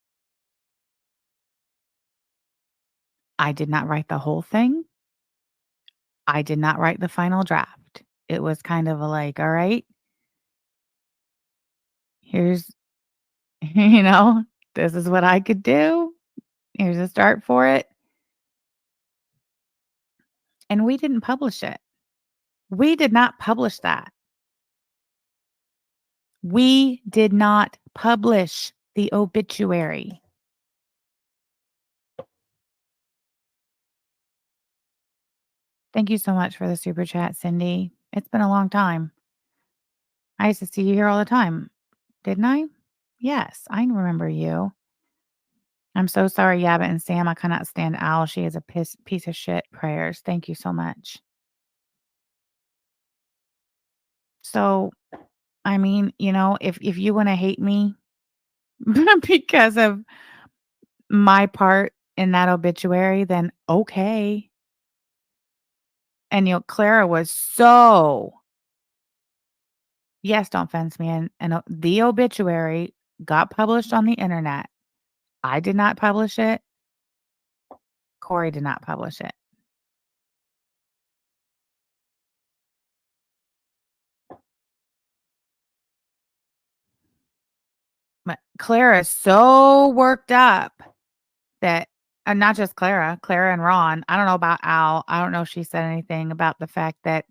I did not write the whole thing. I did not write the final draft. It was kind of a like, all right, here's, this is what I could do. Here's a start for it. And we didn't publish it. We did not publish that. We did not publish the obituary. Thank you so much for the super chat, Cindy. It's been a long time. I used to see you here all the time. Didn't I? Yes, I remember you. I'm so sorry, Yabba and Sam. I cannot stand Owl. She is a piece of shit. Prayers. Thank you so much. So, I mean, if you want to hate me because of my part in that obituary, then okay. And Clara was yes, don't fence me in. And the obituary got published on the internet. I did not publish it. Corey did not publish it. But Clara is so worked up that, and not just Clara and Ron. I don't know about Al. I don't know if she said anything about the fact that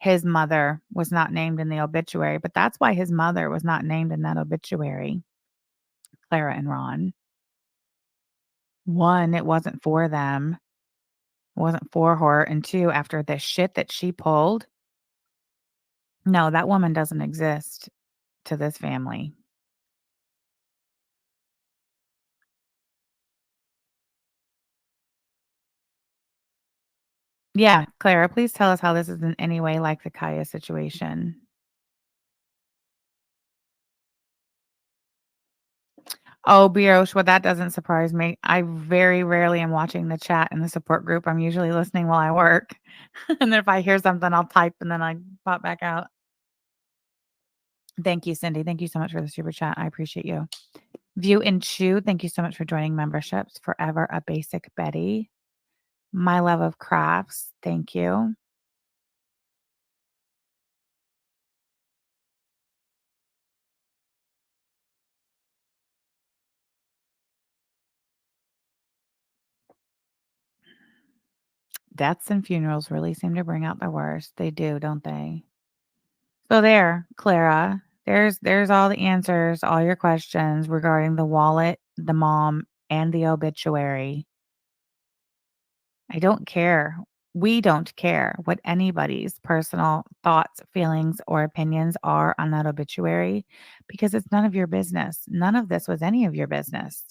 his mother was not named in the obituary, but that's why his mother was not named in that obituary, Clara and Ron. One, it wasn't for them. It wasn't for her. And two, after the shit that she pulled, no, that woman doesn't exist to this family. Yeah, Clara, please tell us how this is in any way like the Kaya situation. Oh, Brioche, well, that doesn't surprise me. I very rarely am watching the chat in the support group. I'm usually listening while I work. And then if I hear something, I'll type and then I pop back out. Thank you, Cindy. Thank you so much for the super chat. I appreciate you. View and Chew, thank you so much for joining memberships. Forever a Basic Betty. My Love of Crafts, thank you. Deaths and funerals really seem to bring out the worst. They do, don't they? So there, Clara, there's all the answers, all your questions regarding the wallet, the mom, and the obituary. I don't care. We don't care what anybody's personal thoughts, feelings, or opinions are on that obituary because it's none of your business. None of this was any of your business.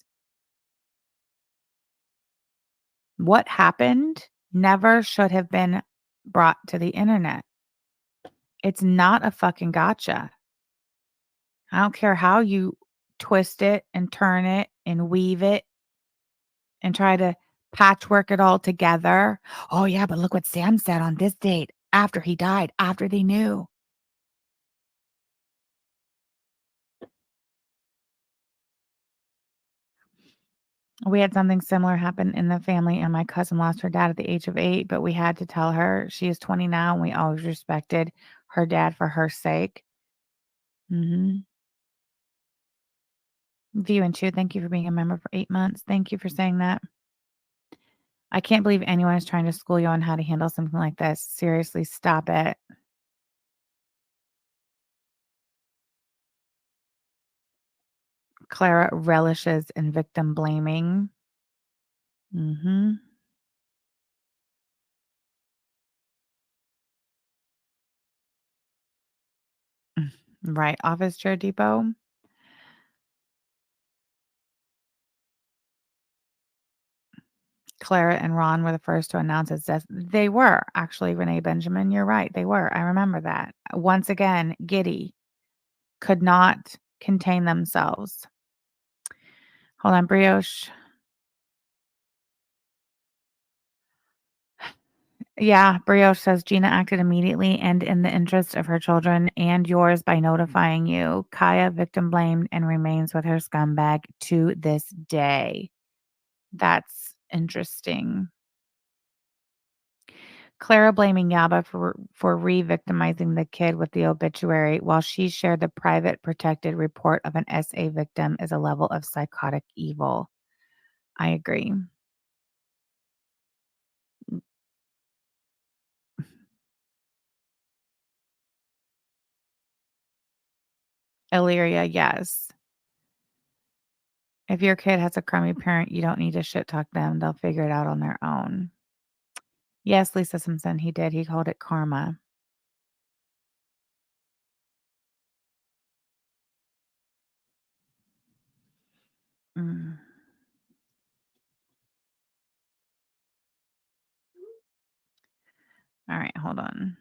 What happened never should have been brought to the internet. It's not a fucking gotcha. I don't care how you twist it and turn it and weave it and try to patchwork it all together. Oh, yeah, but look what Sam said on this date after he died, after they knew. We had something similar happen in the family, and my cousin lost her dad at the age of 8, but we had to tell her she is 20 now, and we always respected her dad for her sake. Mm-hmm. View and Chew, thank you for being a member for 8 months. Thank you for saying that. I can't believe anyone is trying to school you on how to handle something like this. Seriously, stop it. Clara relishes in victim blaming. Mm-hmm. Right. Office Chair Depot. Clara and Ron were the first to announce his death. They were actually, Renee Benjamin. You're right. They were. I remember that. Once again, giddy, could not contain themselves. Hold on, Brioche. Yeah, Brioche says Gina acted immediately and in the interest of her children and yours by notifying you. Kaya victim blamed and remains with her scumbag to this day. That's interesting. Clara blaming Yaba for re-victimizing the kid with the obituary while she shared the private protected report of an SA victim is a level of psychotic evil. I agree. Illyria, yes. If your kid has a crummy parent, you don't need to shit talk them. They'll figure it out on their own. Yes, Lisa Simpson, he did. He called it karma. Mm. All right, hold on.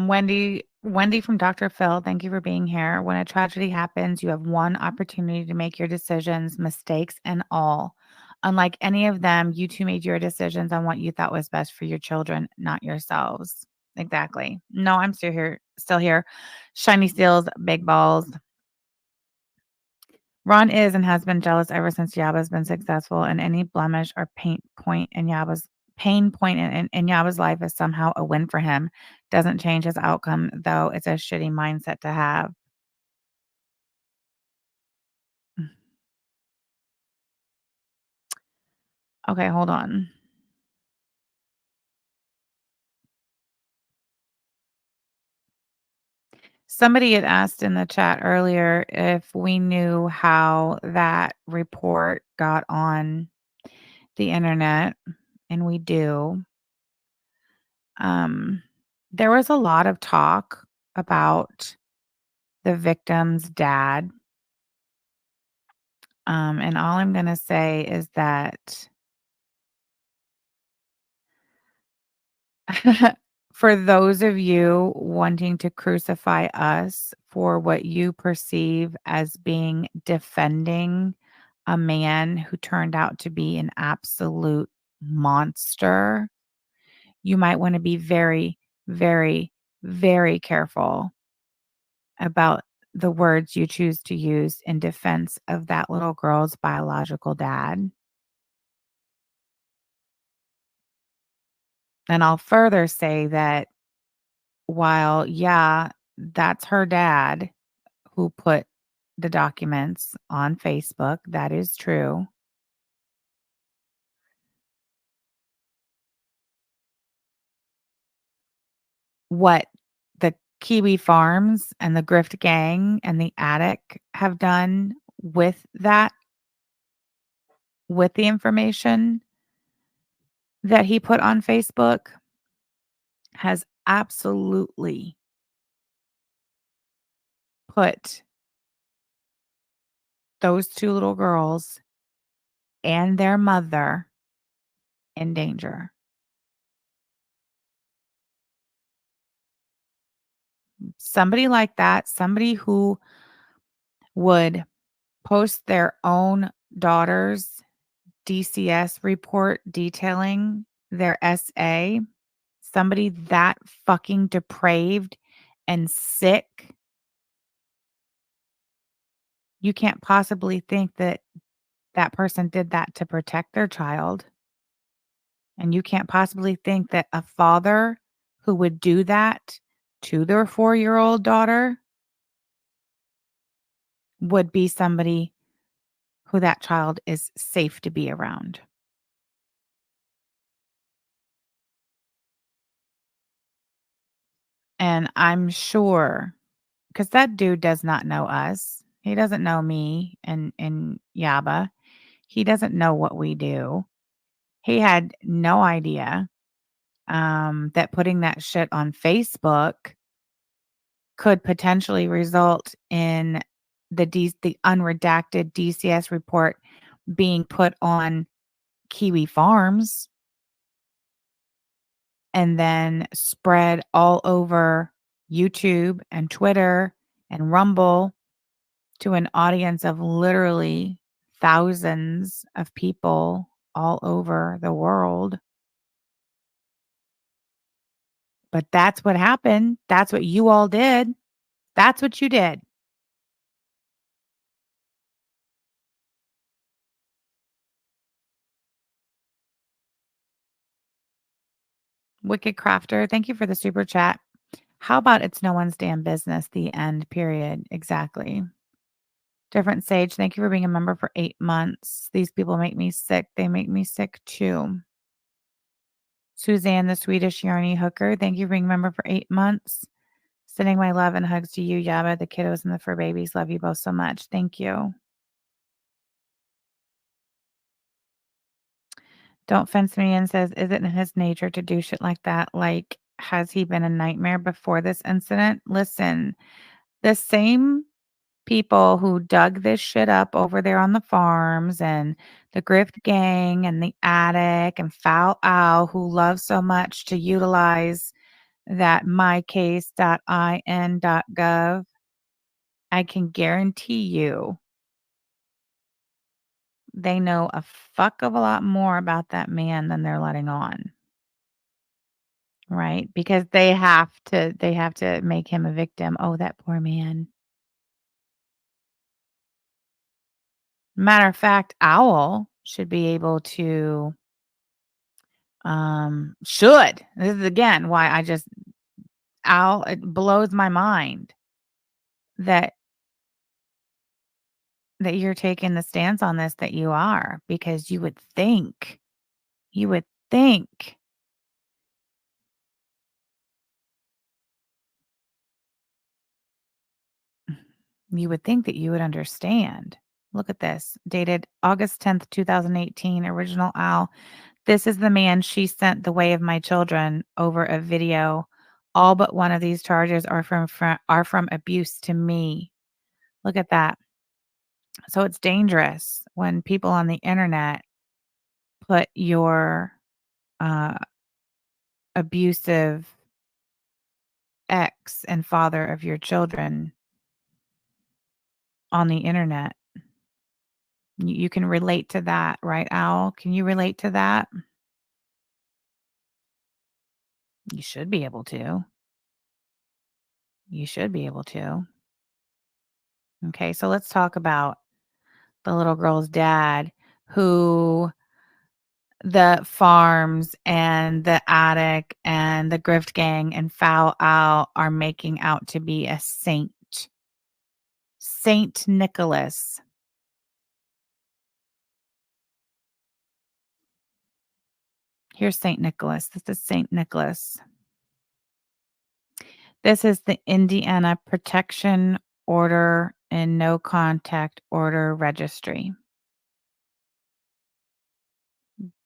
Wendy Wendy from Dr. Phil, thank you for being here. When a tragedy happens, you have one opportunity to make your decisions, mistakes and all. Unlike any of them, you two made your decisions on what you thought was best for your children, not yourselves. Exactly. No, I'm still here. Still here. Shiny steels, big balls. Ron is and has been jealous ever since Yaba's been successful, and any blemish or pain point in Yaba's life is somehow a win for him. Doesn't change his outcome, though. It's a shitty mindset to have. Okay, hold on. Somebody had asked in the chat earlier if we knew how that report got on the internet, and we do. There was a lot of talk about the victim's dad. And all I'm going to say is that for those of you wanting to crucify us for what you perceive as being defending a man who turned out to be an absolute monster, you might want to be very, very, very careful about the words you choose to use in defense of that little girl's biological dad. And I'll further say that while, yeah, that's her dad who put the documents on Facebook, that is true. What the Kiwi Farms and the Grift Gang and the Attic have done with that, with the information that he put on Facebook, has absolutely put those two little girls and their mother in danger. Somebody like that, somebody who would post their own daughter's DCS report detailing their SA, somebody that fucking depraved and sick, you can't possibly think that that person did that to protect their child. And you can't possibly think that a father who would do that to their 4-year-old daughter would be somebody who that child is safe to be around. And I'm sure, because that dude does not know us. He doesn't know me and Yaba. He doesn't know what we do. He had no idea that putting that shit on Facebook could potentially result in the unredacted DCS report being put on Kiwi Farms and then spread all over YouTube and Twitter and Rumble to an audience of literally thousands of people all over the world. But that's what happened. That's what you all did. That's what you did. Wicked Crafter, thank you for the super chat. How about it's no one's damn business? The end, period. Exactly. Different Sage, thank you for being a member for 8 months. These people make me sick. They make me sick too. Suzanne, the Swedish Yarny Hooker, thank you for being a member for 8 months. Sending my love and hugs to you, Yaba, the kiddos, and the fur babies. Love you both so much. Thank you. Don't Fence Me In says, is it in his nature to do shit like that? Like, has he been a nightmare before this incident? Listen, the same people who dug this shit up over there on the farms and the Grift Gang and the Attic and FOWL who love so much to utilize that mycase.in.gov, I can guarantee you they know a fuck of a lot more about that man than they're letting on. Right? Because they have to make him a victim. Oh, that poor man. Matter of fact, Owl should be able to should. This is again why Owl, it blows my mind that you're taking the stance on this that you are, because you would think that you would understand. Look at this. Dated August 10th, 2018. Original Owl. This is the man she sent the way of my children over a video. All but one of these charges are from abuse to me. Look at that. So it's dangerous when people on the internet put your uh, abusive ex and father of your children on the internet. You can relate to that, right, Owl? Can you relate to that? You should be able to. You should be able to. Okay, so let's talk about the little girl's dad, who the farms and the attic and the grift gang and FOWL are making out to be a saint. Saint Nicholas. Here's Saint Nicholas. This is Saint Nicholas. This is the Indiana Protection Order and No Contact Order Registry.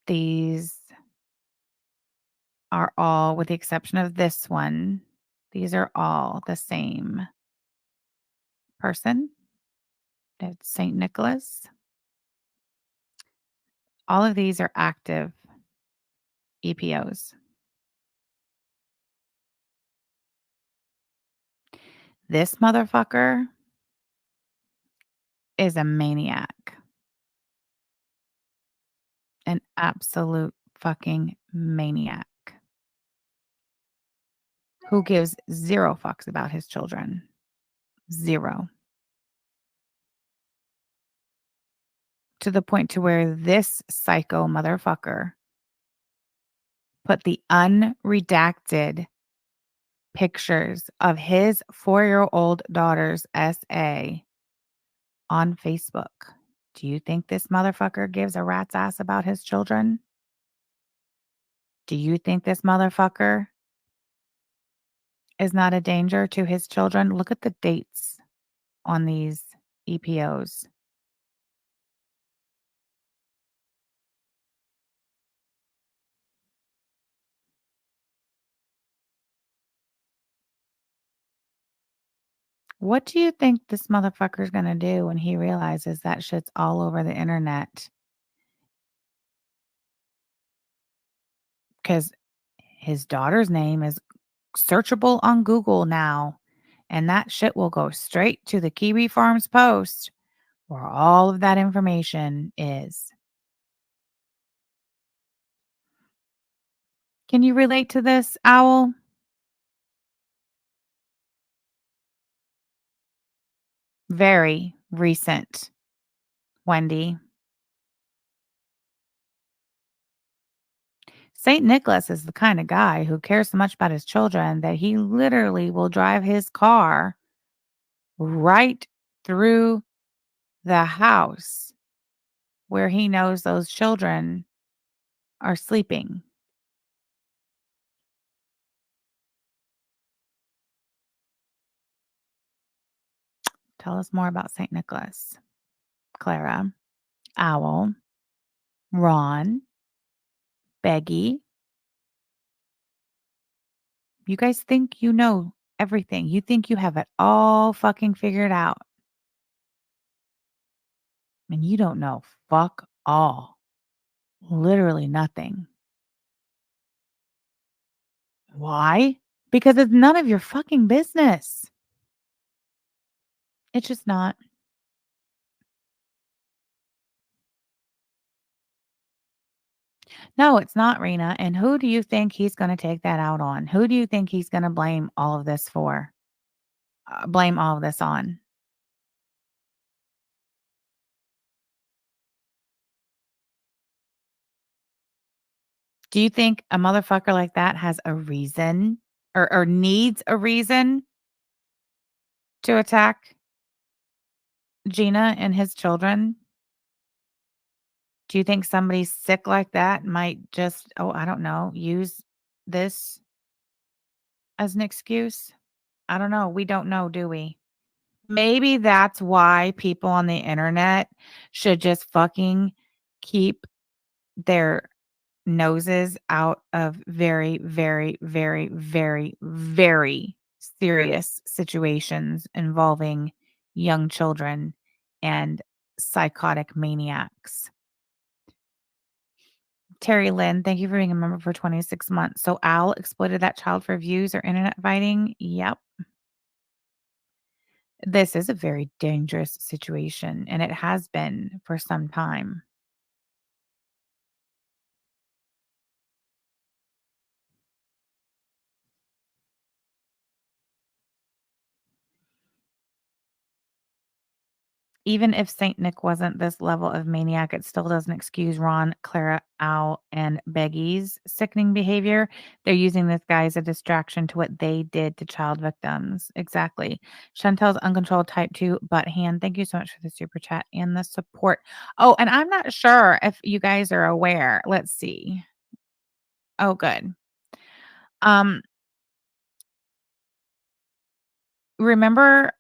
These are all, with the exception of this one, these are all the same person. It's Saint Nicholas. All of these are active EPOs. This motherfucker is a maniac. An absolute fucking maniac. Who gives zero fucks about his children. Zero. To the point to where this psycho motherfucker put the unredacted pictures of his 4-year-old daughter's SA on Facebook. Do you think this motherfucker gives a rat's ass about his children? Do you think this motherfucker is not a danger to his children? Look at the dates on these EPOs. What do you think this motherfucker's gonna do when he realizes that shit's all over the internet? Because his daughter's name is searchable on Google now, and that shit will go straight to the Kiwi Farms Post, where all of that information is. Can you relate to this, Owl? Very recent, Wendy. St. Nicholas is the kind of guy who cares so much about his children that he literally will drive his car right through the house where he knows those children are sleeping. Tell us more about St. Nicholas. Clara, Owl, Ron, Beggy. You guys think you know everything. You think you have it all fucking figured out. And you don't know fuck all. Literally nothing. Why? because it's none of your fucking business. It's just not. No, it's not, Rena. And who do you think he's going to take that out on? Who do you think he's going to blame all of this for? Blame all of this on? Do you think a motherfucker like that has a reason or needs a reason to attack Gina and his children? Do you think somebody sick like that might just, oh, I don't know, use this as an excuse? I don't know. We don't know, do we? Maybe that's why people on the internet should just fucking keep their noses out of very, very, very, very, very serious situations involving young children and psychotic maniacs. Terry Lynn, thank you for being a member for 26 months. So Al exploited that child for views or internet fighting? Yep. This is a very dangerous situation, and it has been for some time. Even if Saint Nick wasn't this level of maniac, it still doesn't excuse Ron, Clara, Al, and Beggy's sickening behavior. They're using this guy as a distraction to what they did to child victims. Exactly. Chantel's uncontrolled type 2 butt hand. Thank you so much for the super chat and the support. Oh, and I'm not sure if you guys are aware. Let's see. Oh, good. Remember,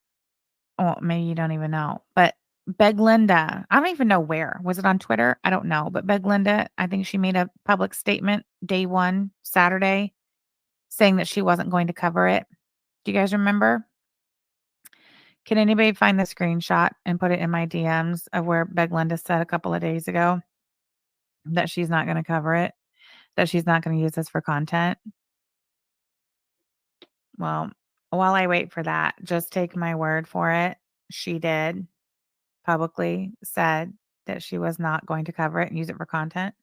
well, maybe you don't even know, but Beg Linda, I don't even know where. Was it on Twitter? I don't know. But Beg Linda, I think she made a public statement day one, Saturday, saying that she wasn't going to cover it. Do you guys remember? Can anybody find the screenshot and put it in my DMs of where Beg Linda said a couple of days ago that she's not going to cover it, that she's not going to use this for content? Well, while I wait for that, just take my word for it. She did publicly said that she was not going to cover it and use it for content.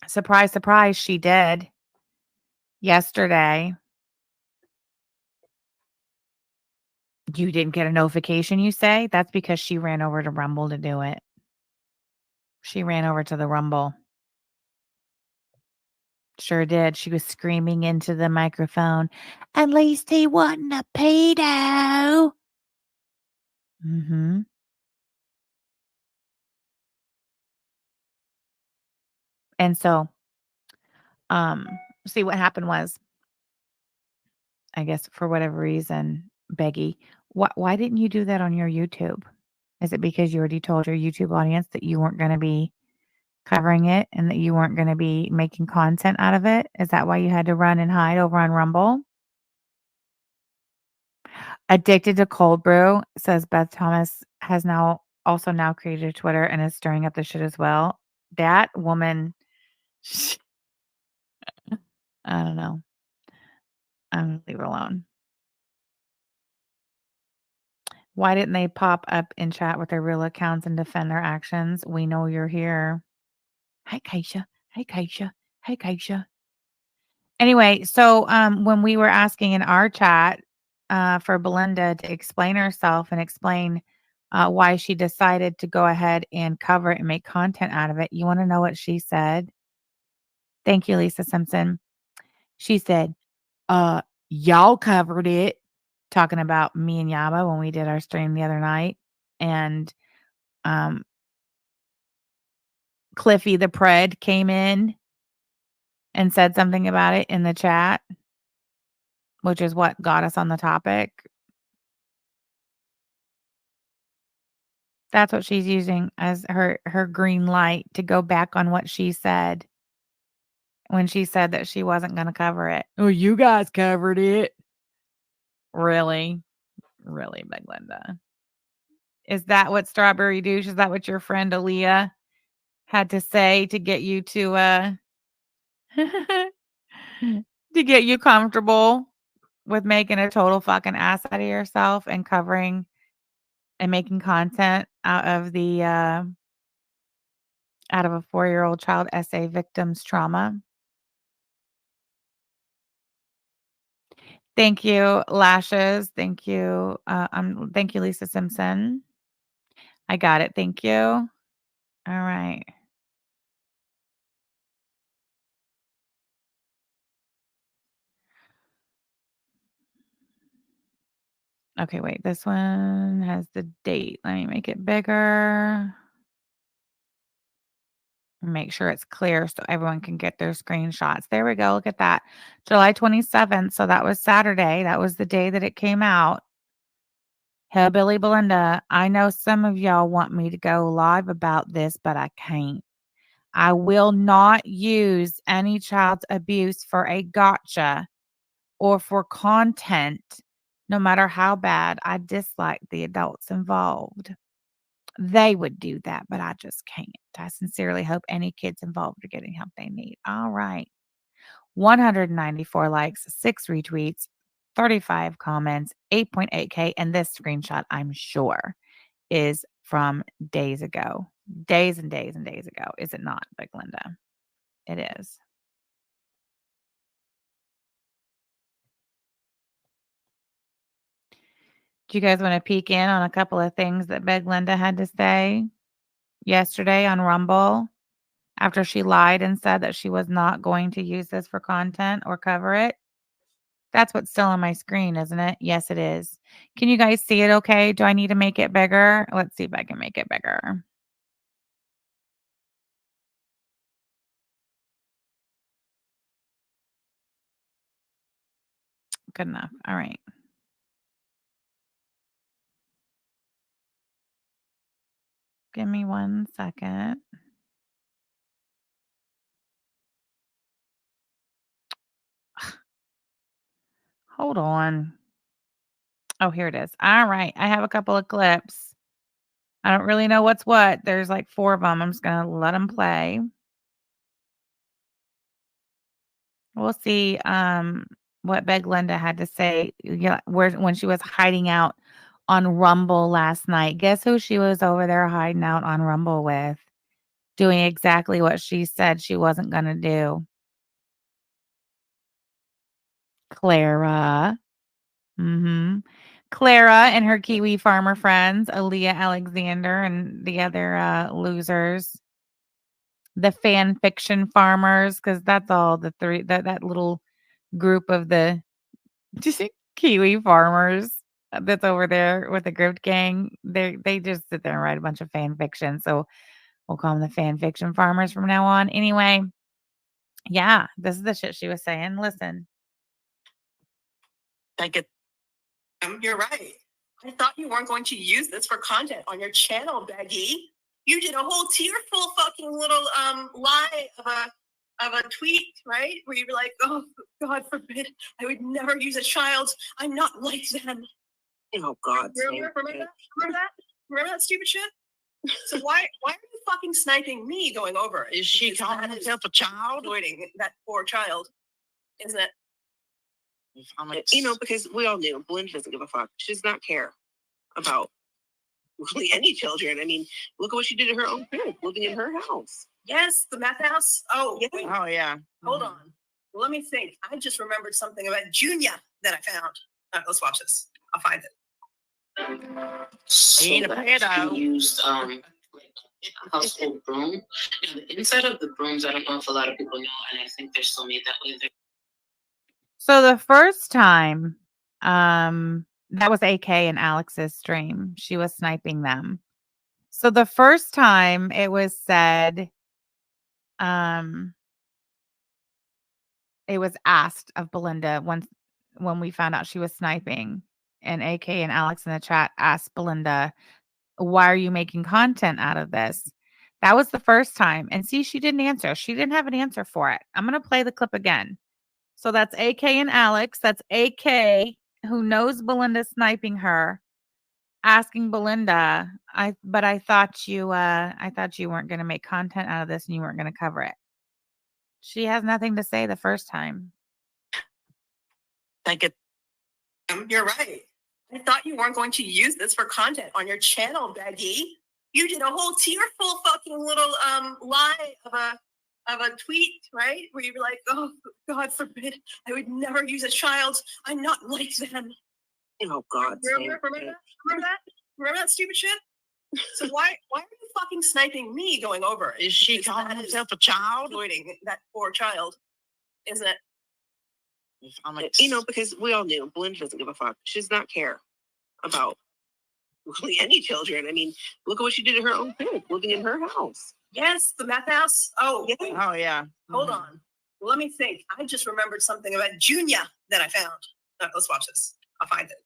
Surprise, surprise, she did yesterday. You didn't get a notification, you say? That's because she ran over to Rumble to do it. She ran over to the Rumble. Sure did. She was screaming into the microphone, "At least he wasn't a pedo." Mm-hmm. And so, see what happened was, I guess for whatever reason, Beggy, why didn't you do that on your YouTube? Is it because you already told your YouTube audience that you weren't going to be covering it and that you weren't going to be making content out of it? Is that why you had to run and hide over on Rumble? Addicted to cold brew, says Beth Thomas, has now created a Twitter and is stirring up the shit as well. That woman, I don't know. I'm going to leave her alone. Why didn't they pop up in chat with their real accounts and defend their actions? We know you're here. Hi, Keisha. Hey, Keisha. Hey, Keisha. Anyway, so when we were asking in our chat for Belinda to explain herself and explain why she decided to go ahead and cover it and make content out of it, you want to know what she said? Thank you, Lisa Simpson. She said, y'all covered it, talking about me and Yaba when we did our stream the other night. And Cliffy the Pred came in and said something about it in the chat, which is what got us on the topic. That's what she's using as her green light to go back on what she said when she said that she wasn't going to cover it. Oh, you guys covered it. Really? Really, Big Linda? Is that what Strawberry Douche? Is that what your friend Aaliyah had to say to get you to to get you comfortable with making a total fucking ass out of yourself and covering and making content out of a 4-year-old child SA victim's trauma. Thank you, Lashes. Thank you. Thank you, Lisa Simpson. I got it. Thank you. All right. Okay, wait. This one has the date. Let me make it bigger. Make sure it's clear so everyone can get their screenshots. There we go. Look at that. July 27th. So that was Saturday. That was the day that it came out. Hillbilly Belinda, I know some of y'all want me to go live about this, but I can't. I will not use any child abuse for a gotcha or for content, no matter how bad I dislike the adults involved. They would do that, but I just can't. I sincerely hope any kids involved are getting help they need. All right. 194 likes, 6 retweets, 35 comments, 8.8K. And this screenshot, I'm sure, is from days ago. Days and days and days ago. Is it not, Big Linda? It is. Do you guys want to peek in on a couple of things that Big Linda had to say yesterday on Rumble after she lied and said that she was not going to use this for content or cover it? That's what's still on my screen, isn't it? Yes, it is. Can you guys see it okay? Do I need to make it bigger? Let's see if I can make it bigger. Good enough. All right. Give me 1 second. Hold on. Oh, here it is. All right. I have a couple of clips. I don't really know what's what. There's like 4 of them. I'm just going to let them play. We'll see what Beg Linda had to say when she was hiding out on Rumble last night. Guess who she was over there hiding out on Rumble with? Doing exactly what she said she wasn't going to do. Clara. Clara and her Kiwi farmer friends, Aaliyah Alexander and the other losers. The fan fiction farmers, because that's all the three that little group of the just Kiwi farmers that's over there with the Grift gang. They just sit there and write a bunch of fan fiction. So we'll call them the fan fiction farmers from now on. Anyway, yeah, this is the shit she was saying. Listen. You're right. I thought you weren't going to use this for content on your channel, Beggy. You did a whole tearful fucking little lie of a tweet, right? Where you were like, "Oh, God forbid, I would never use a child. I'm not like them." Oh God! Remember that? Remember that stupid shit? So why are you fucking sniping me going over? Is she calling herself a child? Avoiding that poor child, isn't it? Because we all knew Belinda doesn't give a fuck. She does not care about really any children. I mean, look at what she did to her own parents, living in her house. Yes, the meth house. Oh, yeah. Oh, yeah. Hold on. Let me think. I just remembered something about Junior that I found. Let's watch this. I'll find it. So she used a household broom. The inside of the brooms, I don't know if a lot of people know, and I think they're still made that way. So the first time, that was AK and Alex's stream. She was sniping them. So the first time it was said, it was asked of Belinda when we found out she was sniping, and AK and Alex in the chat asked Belinda, "Why are you making content out of this?" That was the first time. And see, she didn't answer. She didn't have an answer for it. I'm going to play the clip again. So that's AK and Alex. That's AK, who knows Belinda sniping her, asking Belinda, I thought you weren't going to make content out of this and you weren't going to cover it. She has nothing to say the first time. think it. You're right. I thought you weren't going to use this for content on your channel, Becky. You did a whole tearful fucking little lie of a tweet, right? Where you were like, "Oh, God forbid, I would never use a child. I'm not like them." Oh God. Remember that? Remember that stupid shit? So why are you fucking sniping me going over? Is she calling herself a child? Avoiding that poor child, isn't it? Because we all knew Belinda doesn't give a fuck. She does not care about really any children. I mean, look at what she did to her own kid, living in her house. Yes, the meth house. Oh, yeah. Oh yeah. Hold on. Well, let me think. I just remembered something about Junior that I found. Let's watch this. I'll find it.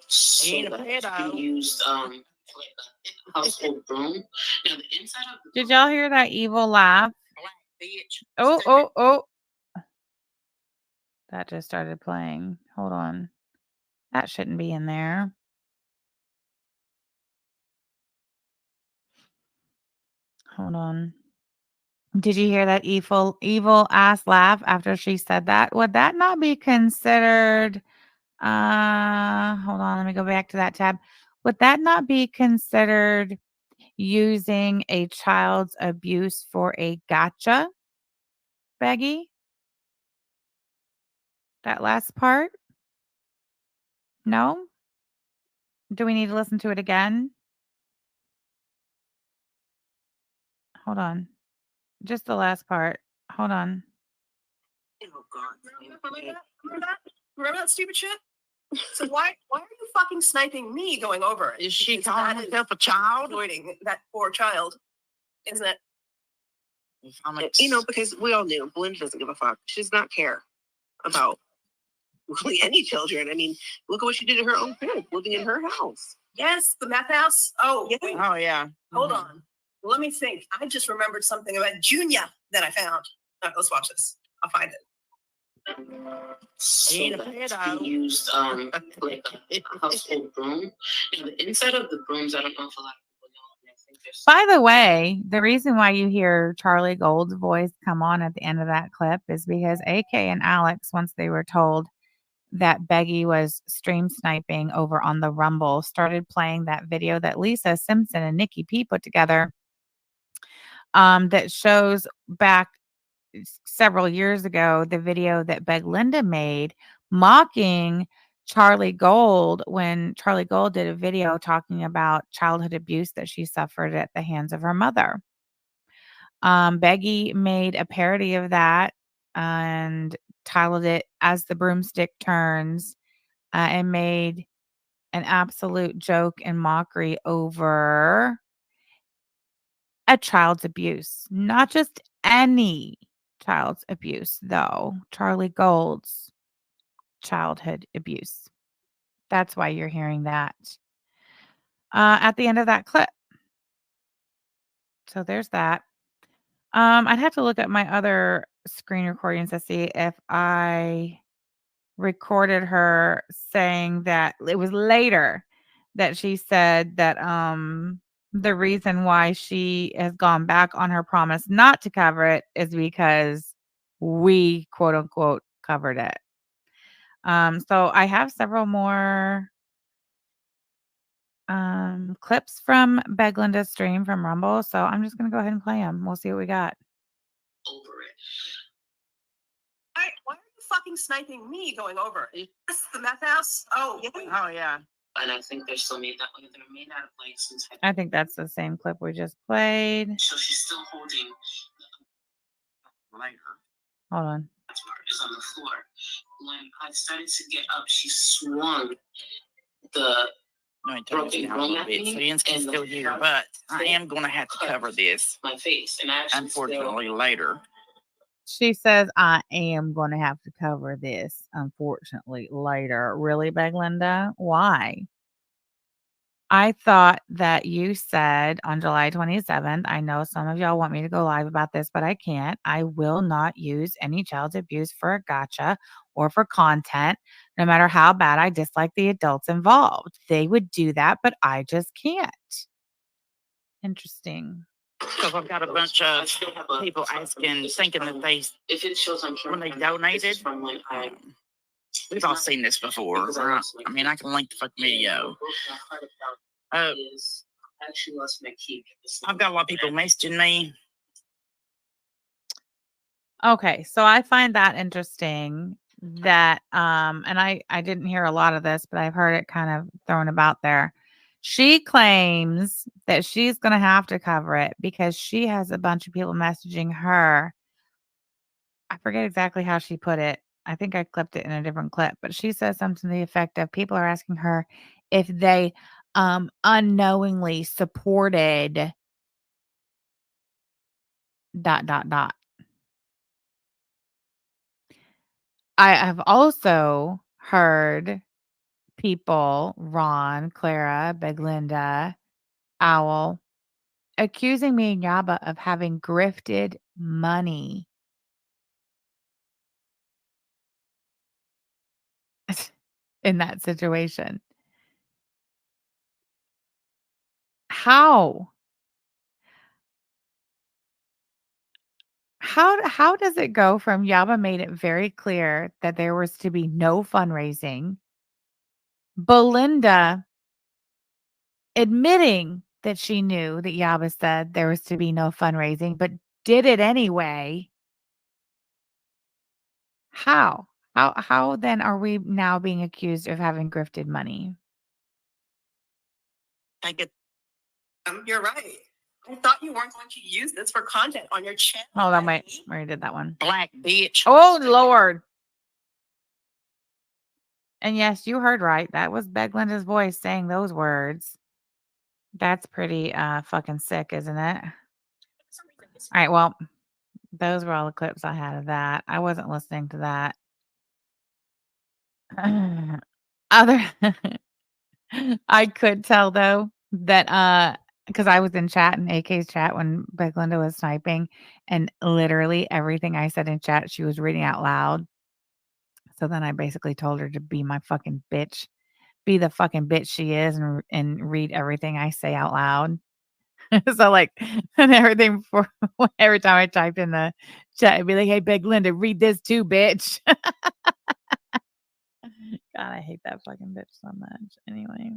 So he used household broom. Now the inside of the Did y'all hear that evil laugh? Bitch. Oh. That just started playing. Hold on. That shouldn't be in there. Hold on. Did you hear that evil ass laugh after she said that? Would that not be considered hold on, let me go back to that tab. Would that not be considered using a child's abuse for a gotcha, Beggy? That last part? No? Do we need to listen to it again? Hold on. Just the last part. Hold on. Oh God. Remember that stupid shit? So why are you fucking sniping me going over? Is she calling herself a child? Avoiding that poor child, isn't it? Because we all knew Belinda doesn't give a fuck. She does not care about really any children. I mean, look at what she did to her own kid, living in her house. Yes, the meth house. Oh, yeah. Oh yeah. Hold on. Well, let me think. I just remembered something about Junior that I found. Let's watch this. I'll find it. so that he used like a household broom. Now the inside of the brooms, I don't know if a lot of people know. And I think there's By the way, the reason why you hear Charlie Gold's voice come on at the end of that clip is because AK and Alex, once they were told that Beggy was stream sniping over on the Rumble, started playing that video that Lisa Simpson and Nikki P put together that shows back several years ago the video that Beg Linda made mocking Charlie Gold when Charlie Gold did a video talking about childhood abuse that she suffered at the hands of her mother. Beggy made a parody of that and titled it As the Broomstick Turns and made an absolute joke and mockery over a child's abuse. Not just any child's abuse, though. Charlie Gold's childhood abuse. That's why you're hearing that at the end of that clip. So there's that. I'd have to look at my other screen recordings to see if I recorded her saying that it was later that she said that the reason why she has gone back on her promise not to cover it is because we quote unquote covered it. So I have several more clips from Beglinda's stream from Rumble. So I'm just gonna go ahead and play them. We'll see what we got. over it. Why are you fucking sniping me going over? Yes, the meth house. Oh, yeah. Oh yeah. And I think they're still made that way. They're made out of like some type. I think that's the same clip we just played. So she's still holding. Later. Hold on. That part is on the floor. When I started to get up, she swung the No, I took it down a little bit, so you can still hear. But I am going to have to cover this, my face, and I actually unfortunately, later. She says, I am going to have to cover this, unfortunately, later. Really, Beglinda? Why? I thought that you said on July 27th, I know some of y'all want me to go live about this, but I can't. I will not use any child's abuse for a gotcha or for content, no matter how bad I dislike the adults involved. They would do that, but I just can't. Interesting. Because I've got a bunch of people asking, thinking that they, if it shows on when they donated, from when I We've all seen this before. I mean, I can link the fucking video. I've got a lot of people messaging me. Okay, so I find that interesting that and I didn't hear a lot of this, but I've heard it kind of thrown about there. She claims that she's going to have to cover it because she has a bunch of people messaging her. I forget exactly how she put it. I think I clipped it in a different clip, but she says something to the effect of people are asking her if they unknowingly supported ... I have also heard people, Ron, Clara, Beglinda, Owl, accusing me and Yaba of having grifted money in that situation. How? How does it go from Yaba made it very clear that there was to be no fundraising, Belinda admitting that she knew that Yaba said there was to be no fundraising, but did it anyway? How? How then are we now being accused of having grifted money? I get You're right. I thought you weren't going to use this for content on your channel. Hold on, wait. Becky. I already did that one. black bitch. Oh, Lord. And yes, you heard right. That was Beglinda's voice saying those words. That's pretty fucking sick, isn't it? All right, well, those were all the clips I had of that. I wasn't listening to that. Other I could tell though that because I was in chat in AK's chat when Beglinda was typing, and literally everything I said in chat she was reading out loud. So then I basically told her to be my fucking bitch. Be the fucking bitch she is and read everything I say out loud. So like and everything before every time I typed in the chat, I'd be like, hey Beglinda, read this too, bitch. God, I hate that fucking bitch so much. Anyway.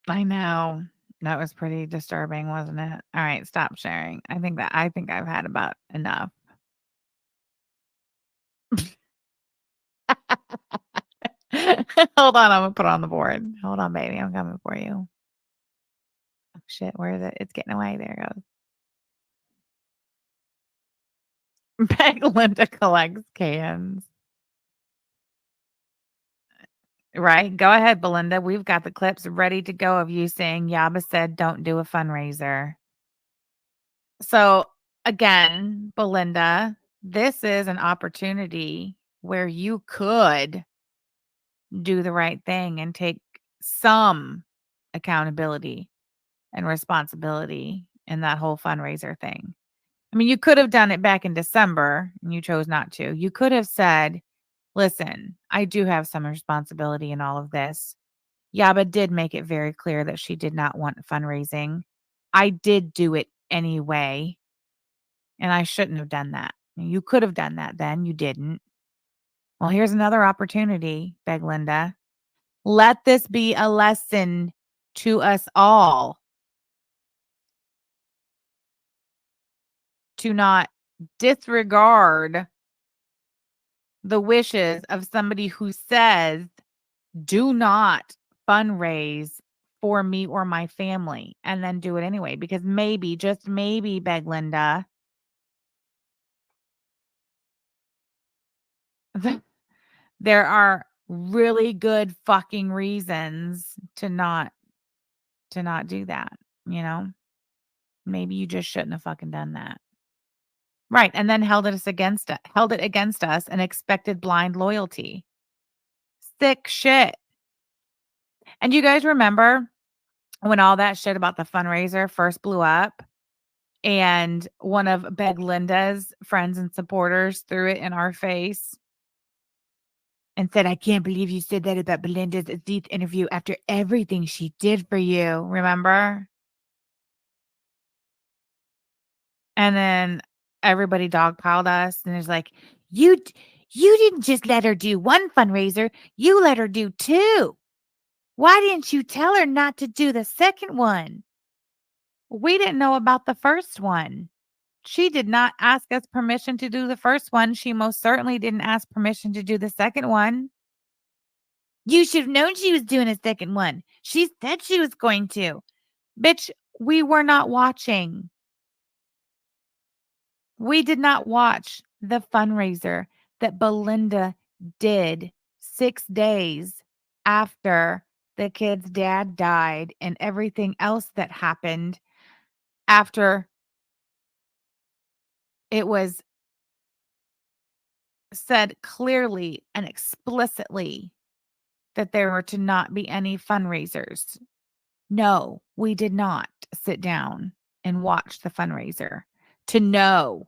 I know. That was pretty disturbing, wasn't it? All right, stop sharing. I think I've had about enough. Hold on, I'm gonna put it on the board. Hold on, baby. I'm coming for you. Oh shit, where is it? It's getting away. There it goes. Beg Linda collects cans. Right. Go ahead, Belinda. We've got the clips ready to go of you saying Yaba said don't do a fundraiser. So again, Belinda, this is an opportunity where you could do the right thing and take some accountability and responsibility in that whole fundraiser thing. I mean, you could have done it back in December and you chose not to. You could have said, listen, I do have some responsibility in all of this. Yaba did make it very clear that she did not want fundraising. I did do it anyway, and I shouldn't have done that. You could have done that then. You didn't. Well, here's another opportunity, begged Linda. Let this be a lesson to us all to not disregard the wishes of somebody who says, do not fundraise for me or my family, and then do it anyway. Because maybe, just maybe, begged Linda, there are really good fucking reasons to not do that, you know? Maybe you just shouldn't have fucking done that. Right, and then held it against us and expected blind loyalty. Sick shit. And you guys remember when all that shit about the fundraiser first blew up and one of Beg Linda's friends and supporters threw it in our face and said, I can't believe you said that about Belinda's Aziz interview after everything she did for you. Remember? And then everybody dogpiled us, and it's like, you didn't just let her do one fundraiser, you let her do 2. Why didn't you tell her not to do the second one? We didn't know about the first one. She did not ask us permission to do the first one. She most certainly didn't ask permission to do the second one. You should have known she was doing a second one. She said she was going to. Bitch, we were not watching. We did not watch the fundraiser that Belinda did 6 days after the kid's dad died and everything else that happened after it was said clearly and explicitly that there were to not be any fundraisers. No, we did not sit down and watch the fundraiser to know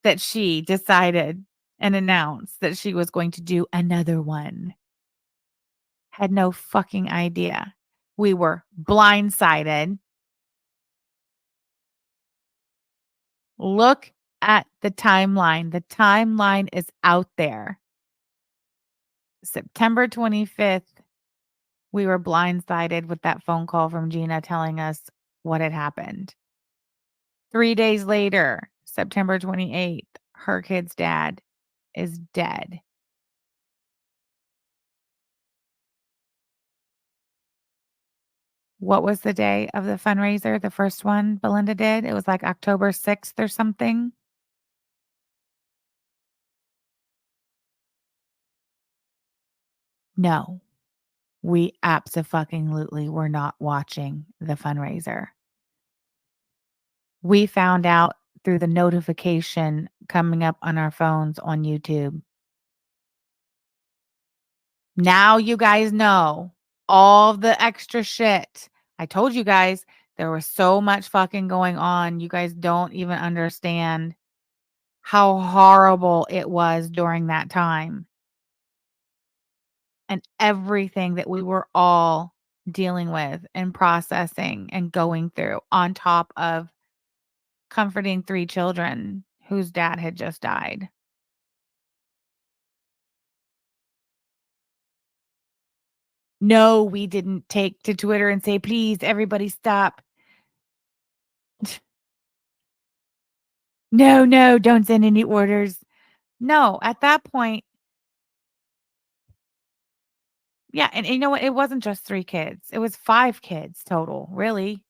that she decided and announced that she was going to do another one. Had no fucking idea. We were blindsided. Look at the timeline. The timeline is out there. September 25th, we were blindsided with that phone call from Gina telling us what had happened. 3 days later, September 28th, her kid's dad is dead. What was the day of the fundraiser? The first one Belinda did? It was like October 6th or something. No, we abso-fucking-lutely were not watching the fundraiser. We found out through the notification coming up on our phones on YouTube. Now you guys know all the extra shit. I told you guys there was so much fucking going on. You guys don't even understand how horrible it was during that time. And everything that we were all dealing with and processing and going through on top of comforting 3 children whose dad had just died. No, we didn't take to Twitter and say, "Please, everybody stop." No, don't send any orders. No, at that point, yeah, and you know what? It wasn't just 3 kids. It was 5 kids total, really.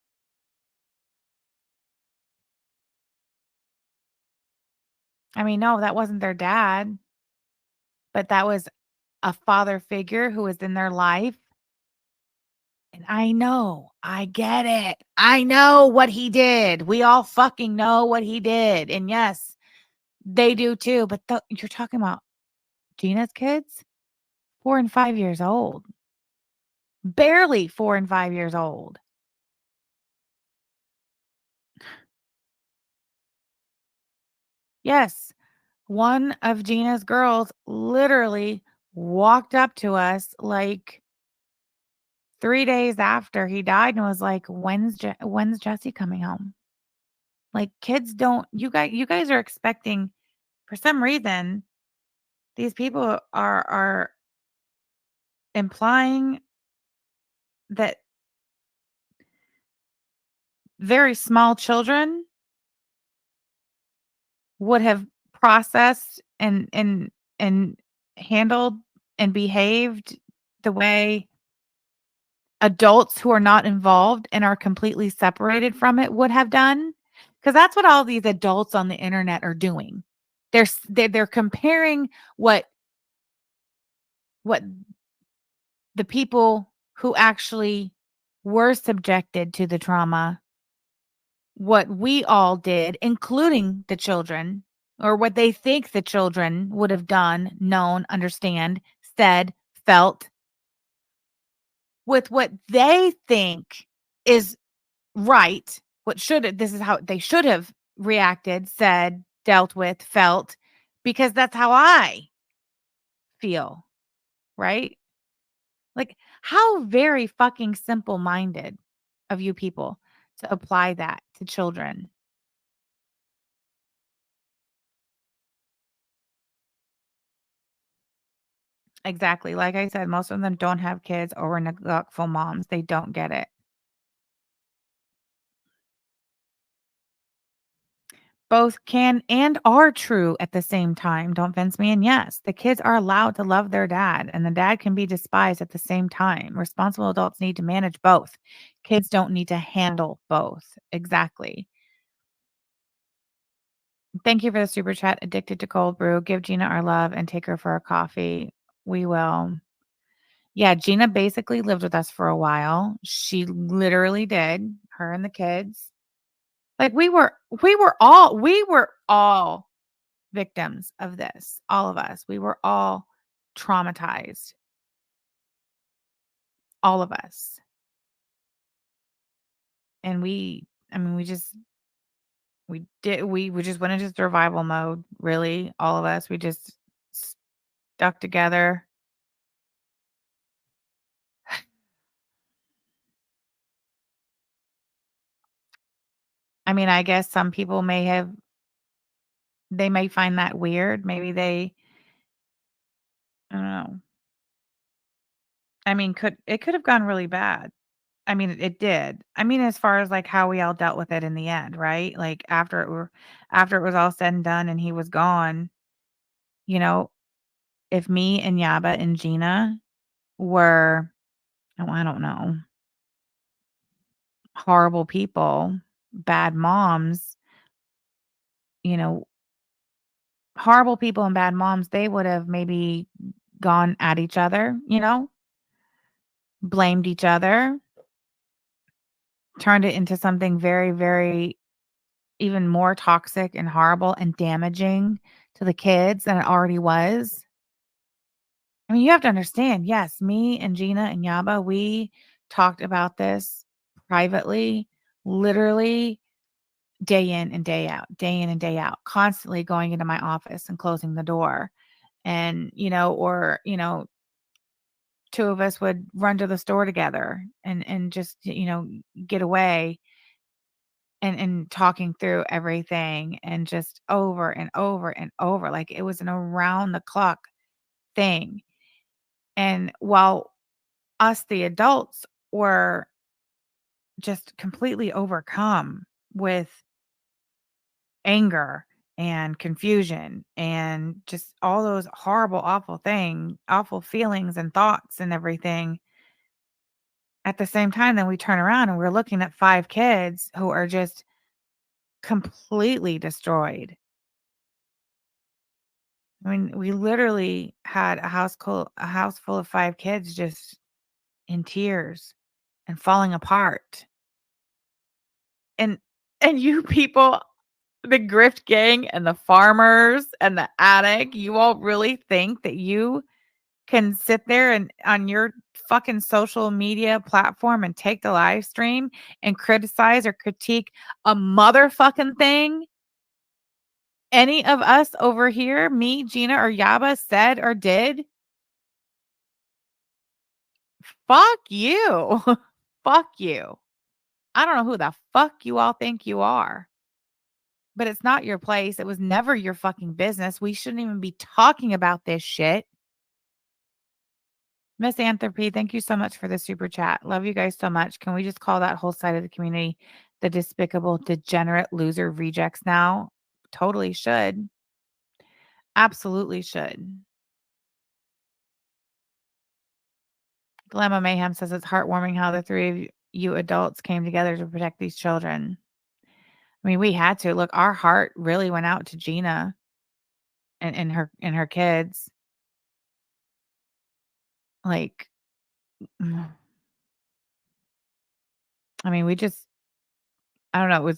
I mean, no, that wasn't their dad, but that was a father figure who was in their life. And I know, I get it. I know what he did. We all fucking know what he did. And yes, they do too. But you're talking about Gina's kids, 4 and 5 years old, barely 4 and 5 years old. Yes, one of Gina's girls literally walked up to us like 3 days after he died and was like, when's Jesse coming home? Like, kids don't, you guys are expecting, for some reason, these people are implying that very small children would have processed and handled and behaved the way adults who are not involved and are completely separated from it would have done. Because that's what all these adults on the internet are doing. They're comparing what the people who actually were subjected to the trauma, what we all did, including the children, or what they think the children would have done, known, understand, said, felt, with what they think is right, this is how they should have reacted, said, dealt with, felt, because that's how I feel, right? Like, how very fucking simple-minded of you people to apply that to children. Exactly. Like I said, most of them don't have kids or were neglectful moms. They don't get it. Both can and are true at the same time. Don't fence me in. Yes, the kids are allowed to love their dad, and the dad can be despised at the same time. Responsible adults need to manage both. Kids don't need to handle both. Exactly. Thank you for the super chat. Addicted to cold brew. Give Gina our love and take her for a coffee. We will. Yeah, Gina basically lived with us for a while. She literally did. Her and the kids. Like we were all victims of this. All of us. We were all traumatized. All of us. And I mean, we just went into survival mode, really. All of us. We just stuck together. I mean, I guess some people they may find that weird. Maybe I don't know. I mean, it could have gone really bad. I mean, it did. I mean, as far as like how we all dealt with it in the end, right? Like after it was all said and done and he was gone, you know, if me and Yaba and Gina were, oh, I don't know, horrible people, bad moms, you know, horrible people and bad moms, they would have maybe gone at each other, blamed each other, turned it into something very, very even more toxic and horrible and damaging to the kids than it already was. I mean, you have to understand, yes, me and Gina and Yaba, we talked about this privately, literally day in and day out, day in and day out, constantly going into my office and closing the door. And, two of us would run to the store together and just, get away and talking through everything and just over and over and over. Like it was an around the clock thing. And while us, the adults, were just completely overcome with anger and confusion and just all those horrible, awful feelings and thoughts and everything. At the same time, then we turn around and we're looking at 5 kids who are just completely destroyed. I mean, we literally had a house full of 5 kids just in tears and falling apart. And you people, the grift gang and the farmers and the attic, you all really think that you can sit there and on your fucking social media platform and take the live stream and criticize or critique a motherfucking thing any of us over here, me, Gina, or Yaba said or did? Fuck you. Fuck you. I don't know who the fuck you all think you are, but it's not your place. It was never your fucking business. We shouldn't even be talking about this shit. Miss Anthropy, thank you so much for the super chat. Love you guys so much. Can we just call that whole side of the community the despicable, degenerate loser rejects now? Totally should. Absolutely should. Dilemma Mayhem says it's heartwarming how the 3 of you adults came together to protect these children. I mean, we had to. Look, our heart really went out to Gina and her kids. Like, I mean, I don't know,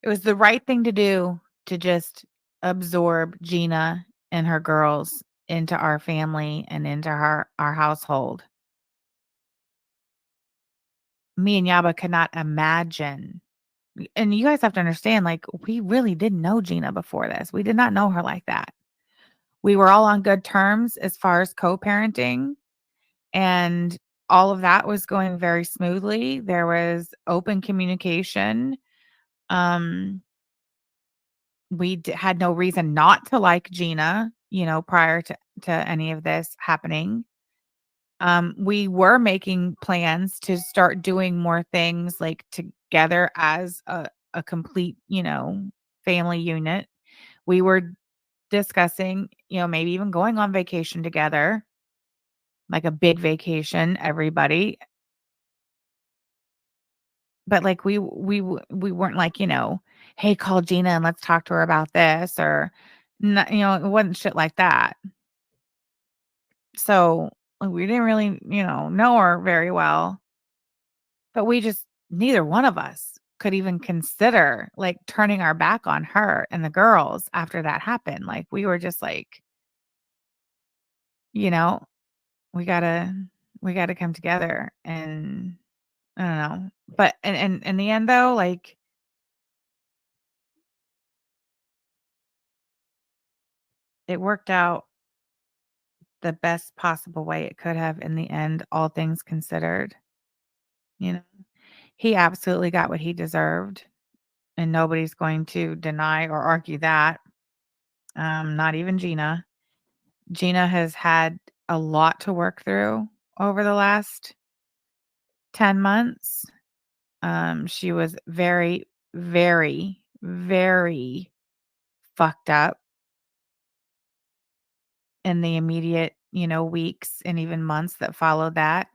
it was the right thing to do to just absorb Gina and her girls into our family and into our household. Me and Yaba could not imagine. And you guys have to understand, like, we really didn't know Gina before this. We did not know her like that. We were all on good terms as far as co-parenting, and all of that was going very smoothly. There was open communication. Um, We had no reason not to like Gina, prior to any of this happening. We were making plans to start doing more things like together as a complete, family unit. We were discussing, maybe even going on vacation together, like a big vacation, everybody. But like we weren't like, hey, call Gina and let's talk to her about this, or it wasn't shit like that. So like, we didn't really, know her very well, but we just neither one of us could even consider like turning our back on her and the girls after that happened. Like we were just like, you know, we gotta we gotta come together, and I don't know. But and in the end though, like it worked out the best possible way it could have in the end, all things considered. You know, he absolutely got what he deserved, and nobody's going to deny or argue that. Not even Gina. Gina has had a lot to work through over the last 10 months. She was very, very, very fucked up in the immediate, weeks and even months that followed that.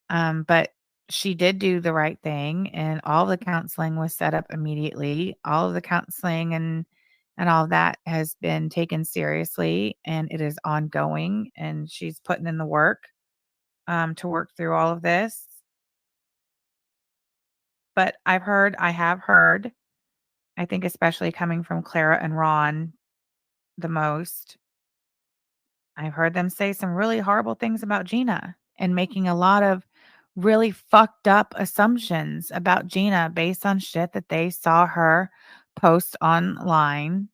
But she did do the right thing, and all the counseling was set up immediately. All of the counseling and all of that has been taken seriously, and it is ongoing, and she's putting in the work to work through all of this. But I have heard, I think especially coming from Clara and Ron the most, I've heard them say some really horrible things about Gina and making a lot of really fucked up assumptions about Gina based on shit that they saw her post online.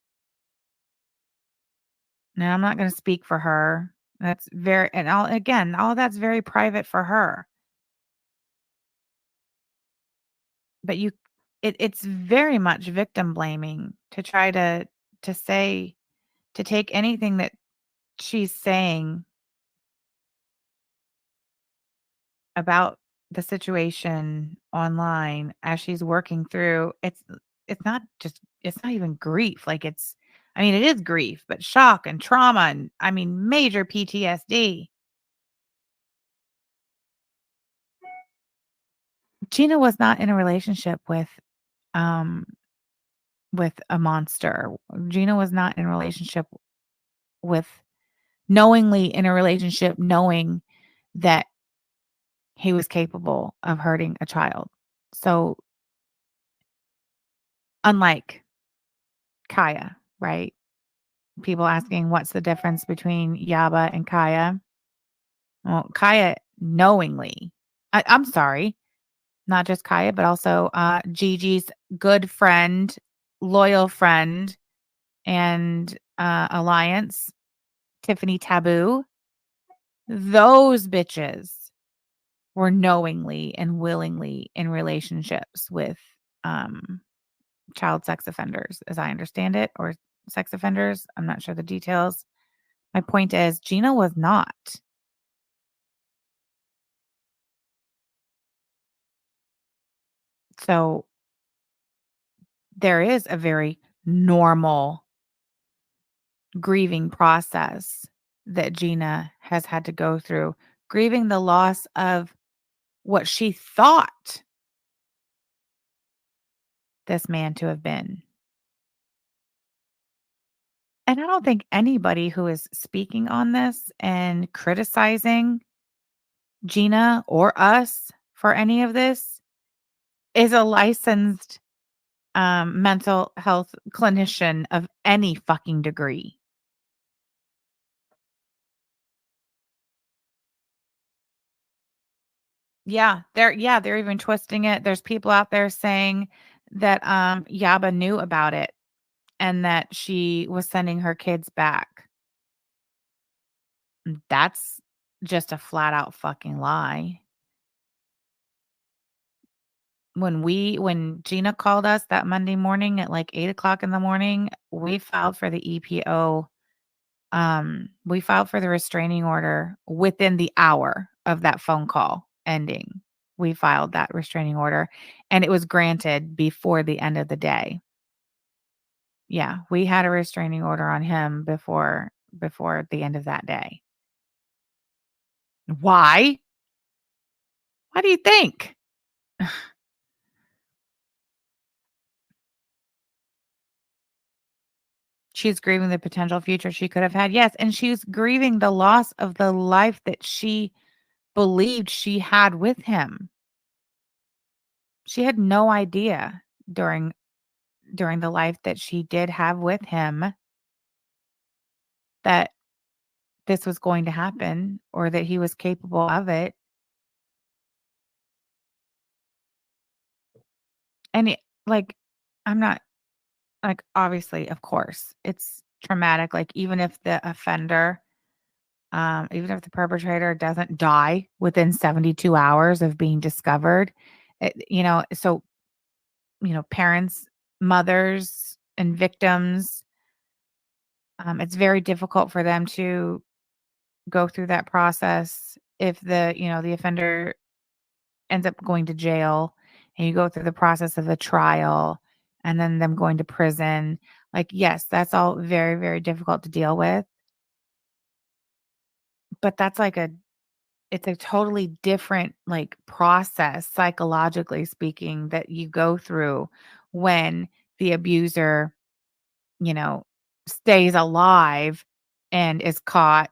Now, I'm not going to speak for her. That's very, and all of that's very private for her. But it's very much victim blaming to try to say, to take anything that she's saying about the situation online as she's working through. It's not even grief. Like I mean, it is grief, but shock and trauma, and I mean major PTSD. Gina was not in a relationship um with a monster. Gina was not in a relationship with knowingly in a relationship knowing that he was capable of hurting a child. So unlike Kaya, right? People asking what's the difference between Yaba and Kaya. Well, Kaya knowingly, I'm sorry, not just Kaya, but also Gigi's good friend, loyal friend, and alliance, Tiffany Taboo. Those bitches were knowingly and willingly in relationships with um, child sex offenders, as I understand it, or sex offenders. I'm not sure the details. My point is, Gina was not. So there is a very normal grieving process that Gina has had to go through, grieving the loss of what she thought this man to have been. And I don't think anybody who is speaking on this and criticizing Gina or us for any of this is a licensed mental health clinician of any fucking degree. They're even twisting it. There's people out there saying that Yaba knew about it and that she was sending her kids back. That's just a flat out fucking lie. when Gina called us that Monday morning at like 8:00 in the morning, we filed for the EPO. We filed for the restraining order within the hour of that phone call ending. We filed that restraining order and it was granted before the end of the day. Yeah, we had a restraining order on him before the end of that day. Why? Why do you think? She's grieving the potential future she could have had. Yes, and she's grieving the loss of the life that she believed she had with him. She had no idea during the life that she did have with him that this was going to happen or that he was capable of it. And like, I'm not like, obviously, of course, it's traumatic. Like, even if the offender, even if the perpetrator doesn't die within 72 hours of being discovered, so, parents, mothers, and victims, it's very difficult for them to go through that process if the offender ends up going to jail and you go through the process of a trial and then them going to prison. Like, yes, that's all very, very difficult to deal with. But that's it's a totally different like process, psychologically speaking, that you go through when the abuser, you know, stays alive and is caught,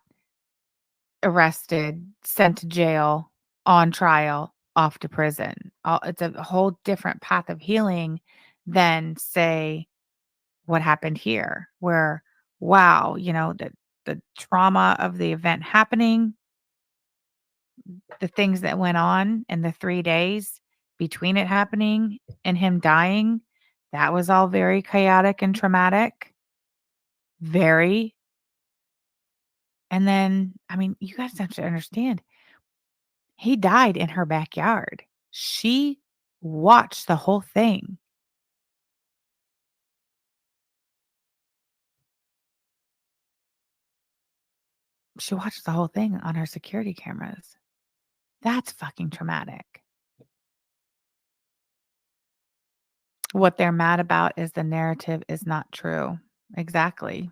arrested, sent to jail, on trial, off to prison. It's a whole different path of healing than, say, what happened here, where, wow, the trauma of the event happening, the things that went on in the 3 days between it happening and him dying, that was all very chaotic and traumatic. Very. And then, I mean, you guys have to understand, he died in her backyard. She watched the whole thing. She watched the whole thing on her security cameras. That's fucking traumatic. What they're mad about is the narrative is not true. Exactly.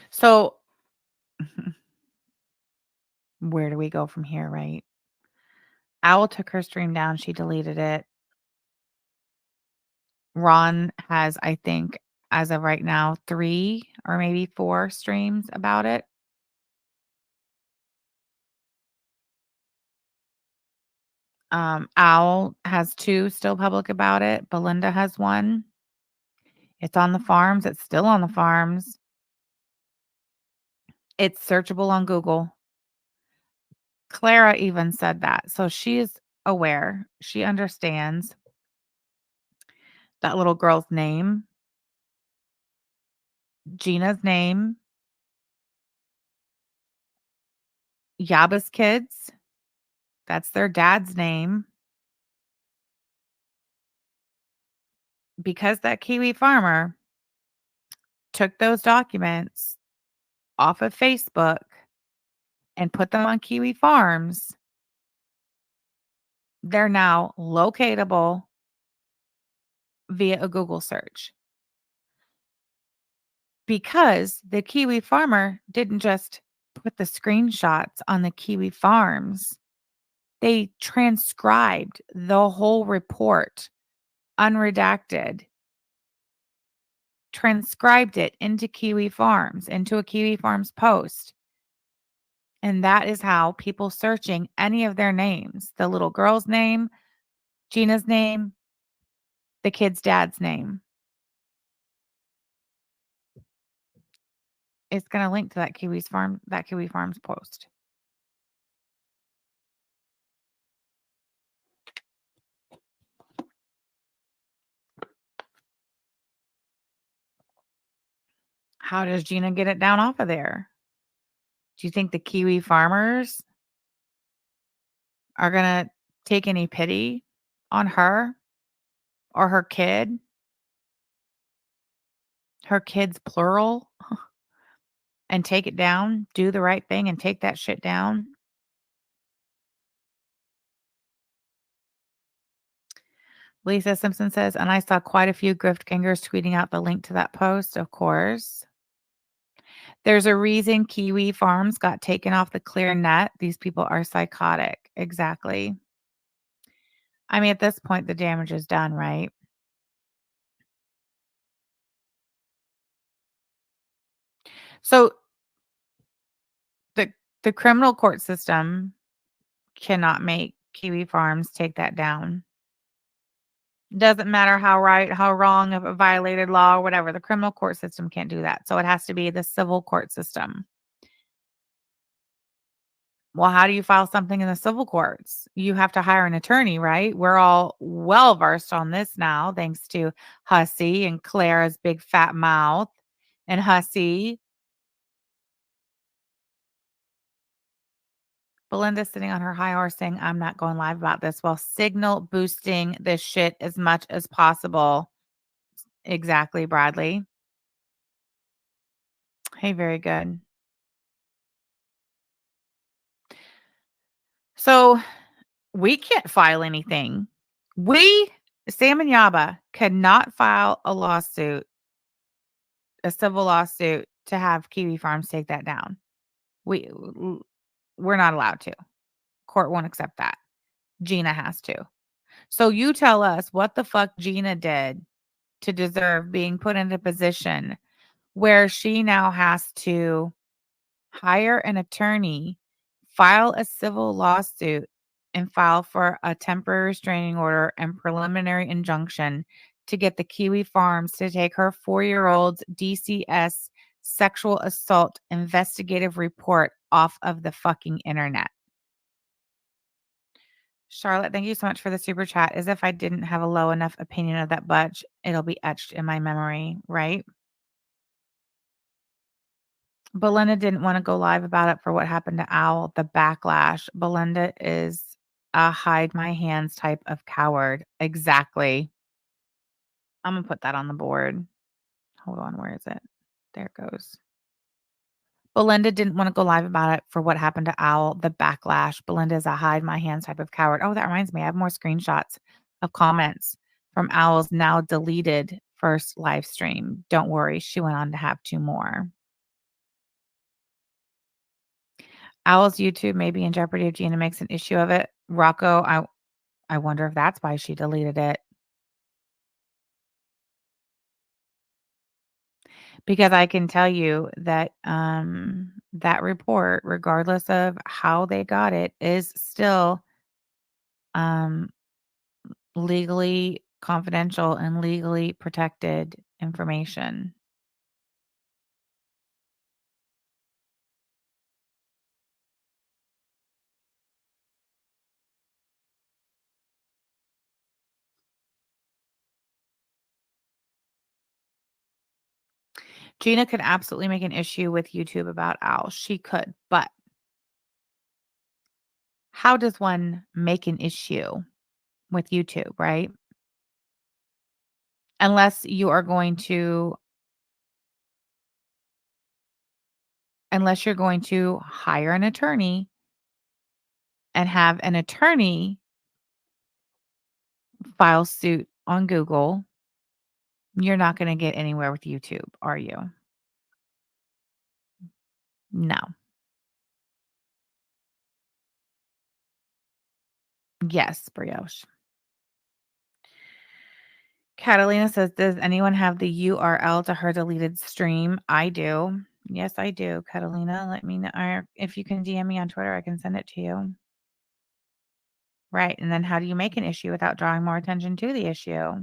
So, where do we go from here, right? Owl took her stream down. She deleted it. Ron has, I think, as of right now, 3 or maybe 4 streams about it. Owl has 2 still public about it. Belinda has 1. It's on the farms. It's still on the farms. It's searchable on Google. Clara even said that. So she is aware. She understands that little girl's name, Gina's name, Yaba's kids. That's their dad's name. Because that Kiwi farmer took those documents off of Facebook and put them on Kiwi Farms, they're now locatable via a Google search. Because the Kiwi farmer didn't just put the screenshots on the Kiwi Farms, they transcribed the whole report, unredacted, transcribed it into Kiwi Farms, into a Kiwi Farms post. And that is how people searching any of their names, the little girl's name, Gina's name, the kid's dad's name, it's going to link to that Kiwi Farms post. How does Gina get it down off of there? Do you think the Kiwi farmers are going to take any pity on her or her kid? Her kids, plural, and take it down, do the right thing and take that shit down? Lisa Simpson says, and I saw quite a few grift gangers tweeting out the link to that post, of course. There's a reason Kiwi farms got taken off the clear net. These people are psychotic. Exactly. I mean, at this point, the damage is done, right? So the criminal court system cannot make Kiwi farms take that down. Doesn't matter how right, how wrong of a violated law or whatever. The criminal court system can't do that. So it has to be the civil court system. Well, how do you file something in the civil courts? You have to hire an attorney, right? We're all well versed on this now, thanks to Hussey and Clara's big fat mouth and Hussey. Belinda's sitting on her high horse saying, I'm not going live about this while signal boosting this shit as much as possible. Exactly, Bradley. Hey, very good. So we can't file anything. Sam and Yaba cannot file a lawsuit, a civil lawsuit to have Kiwi Farms take that down. We're not allowed to. Court won't accept that. Gina has to. So you tell us what the fuck Gina did to deserve being put in a position where she now has to hire an attorney, file a civil lawsuit, and file for a temporary restraining order and preliminary injunction to get the Kiwi Farms to take her 4-year-old's DCS sexual assault investigative report off of the fucking internet. Charlotte, thank you so much for the super chat. As if I didn't have a low enough opinion of that butch, it'll be etched in my memory, right? Belinda didn't want to go live about it for what happened to Owl, the backlash. Belinda is a hide my hands type of coward. Exactly. I'm going to put that on the board. Hold on. Where is it? There it goes. Belinda didn't want to go live about it for what happened to Owl, the backlash. Belinda is a hide my hands type of coward. Oh, that reminds me. I have more screenshots of comments from Owl's now deleted first live stream. Don't worry. She went on to have 2 more. Owl's YouTube may be in jeopardy if Gina makes an issue of it. Rocco, I wonder if that's why she deleted it. Because I can tell you that that report, regardless of how they got it, is still legally confidential and legally protected information. Gina could absolutely make an issue with YouTube about Owl. She could, but how does one make an issue with YouTube, right? Unless you're going to hire an attorney and have an attorney file suit on Google, you're not going to get anywhere with YouTube, are you? No. Yes, brioche. Catalina says, does anyone have the URL to her deleted stream? I do. Yes, I do, Catalina. Let me know. Or if you can DM me on Twitter, I can send it to you. Right. And then how do you make an issue without drawing more attention to the issue?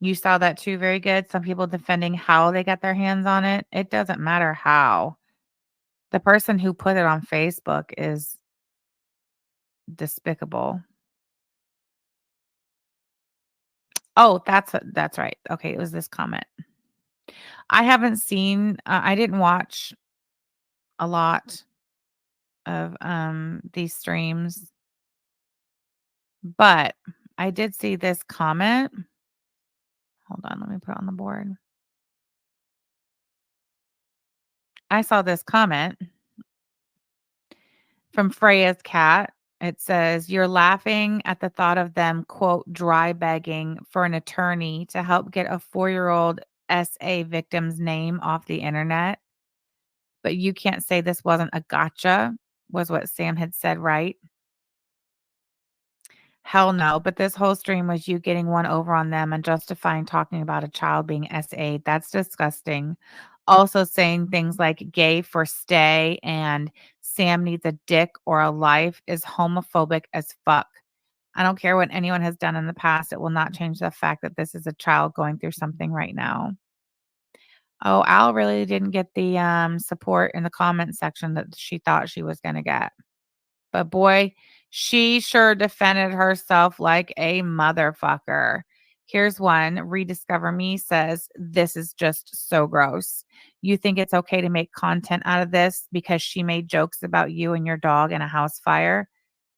You saw that too. Very good. Some people defending how they got their hands on it. It doesn't matter how. The person who put it on Facebook is despicable. Oh, that's right. Okay, it was this comment. I haven't seen I didn't watch a lot of these streams, but I did see this comment. Hold on, let me put it on the board. I saw this comment from Freya's cat. It says, "You're laughing at the thought of them, quote, dry begging for an attorney to help get a 4-year-old SA victim's name off the internet. But you can't say this wasn't a gotcha," was what Sam had said, right? Hell no. But this whole stream was you getting one over on them and justifying talking about a child being SA. That's disgusting. Also saying things like gay for stay and Sam needs a dick or a life is homophobic as fuck. I don't care what anyone has done in the past. It will not change the fact that this is a child going through something right now. Oh, Al really didn't get the support in the comment section that she thought she was going to get. But boy, she sure defended herself like a motherfucker. Here's one. Rediscover Me says, "This is just so gross. You think it's okay to make content out of this because she made jokes about you and your dog in a house fire?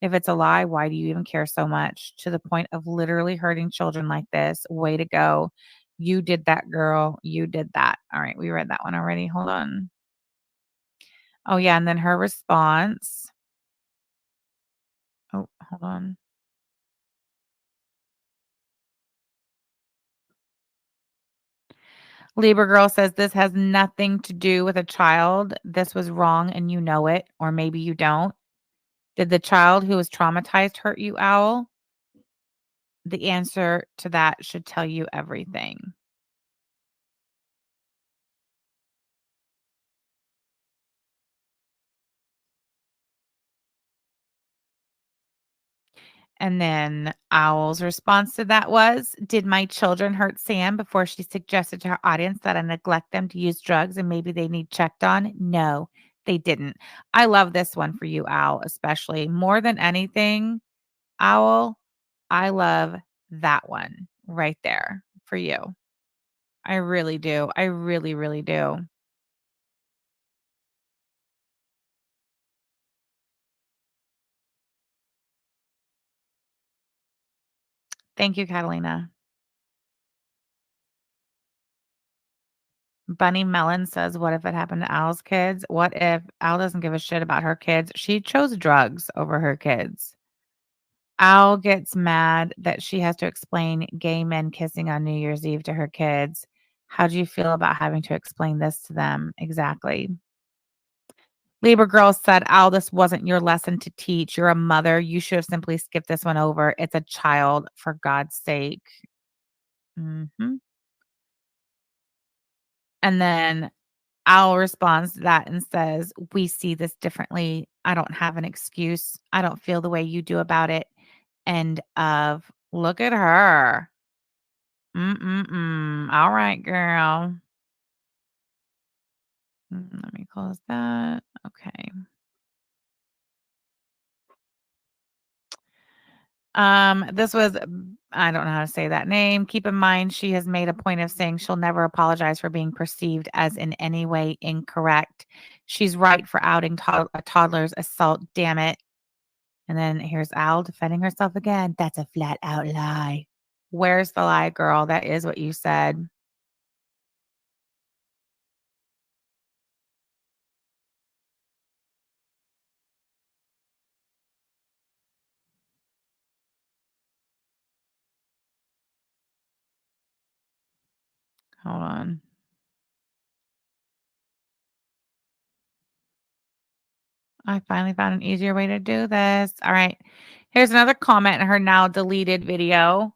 If it's a lie, why do you even care so much? To the point of literally hurting children like this. Way to go. You did that, girl. You did that." All right, we read that one already. Hold on. Oh, yeah. And then her response. Oh, hold on. Libra Girl says, "This has nothing to do with a child. This was wrong and you know it, or maybe you don't. Did the child who was traumatized hurt you, Owl? The answer to that should tell you everything." And then Owl's response to that was, "Did my children hurt Sam before she suggested to her audience that I neglect them to use drugs and maybe they need checked on? No, they didn't." I love this one for you, Owl, especially. More than anything, Owl, I love that one right there for you. I really do. I really, really do. Thank you, Catalina. Bunny Melon says, "What if it happened to Al's kids? What if Al doesn't give a shit about her kids? She chose drugs over her kids." Al gets mad that she has to explain gay men kissing on New Year's Eve to her kids. How do you feel about having to explain this to them? Exactly. Libra Girl said, "Al, this wasn't your lesson to teach. You're a mother. You should have simply skipped this one over. It's a child, for God's sake." Mhm. And then Al responds to that and says, "We see this differently. I don't have an excuse. I don't feel the way you do about it." End of. Look at her. All right, girl. Let me close that. Okay. This was I don't know how to say that name. Keep in mind, she has made a point of saying she'll never apologize for being perceived as in any way incorrect. She's right for outing a toddler's assault. Damn it. And then here's Al defending herself again. That's a flat out lie. Where's the lie, girl? That is what you said. Hold on. I finally found an easier way to do this. All right. Here's another comment in her now deleted video.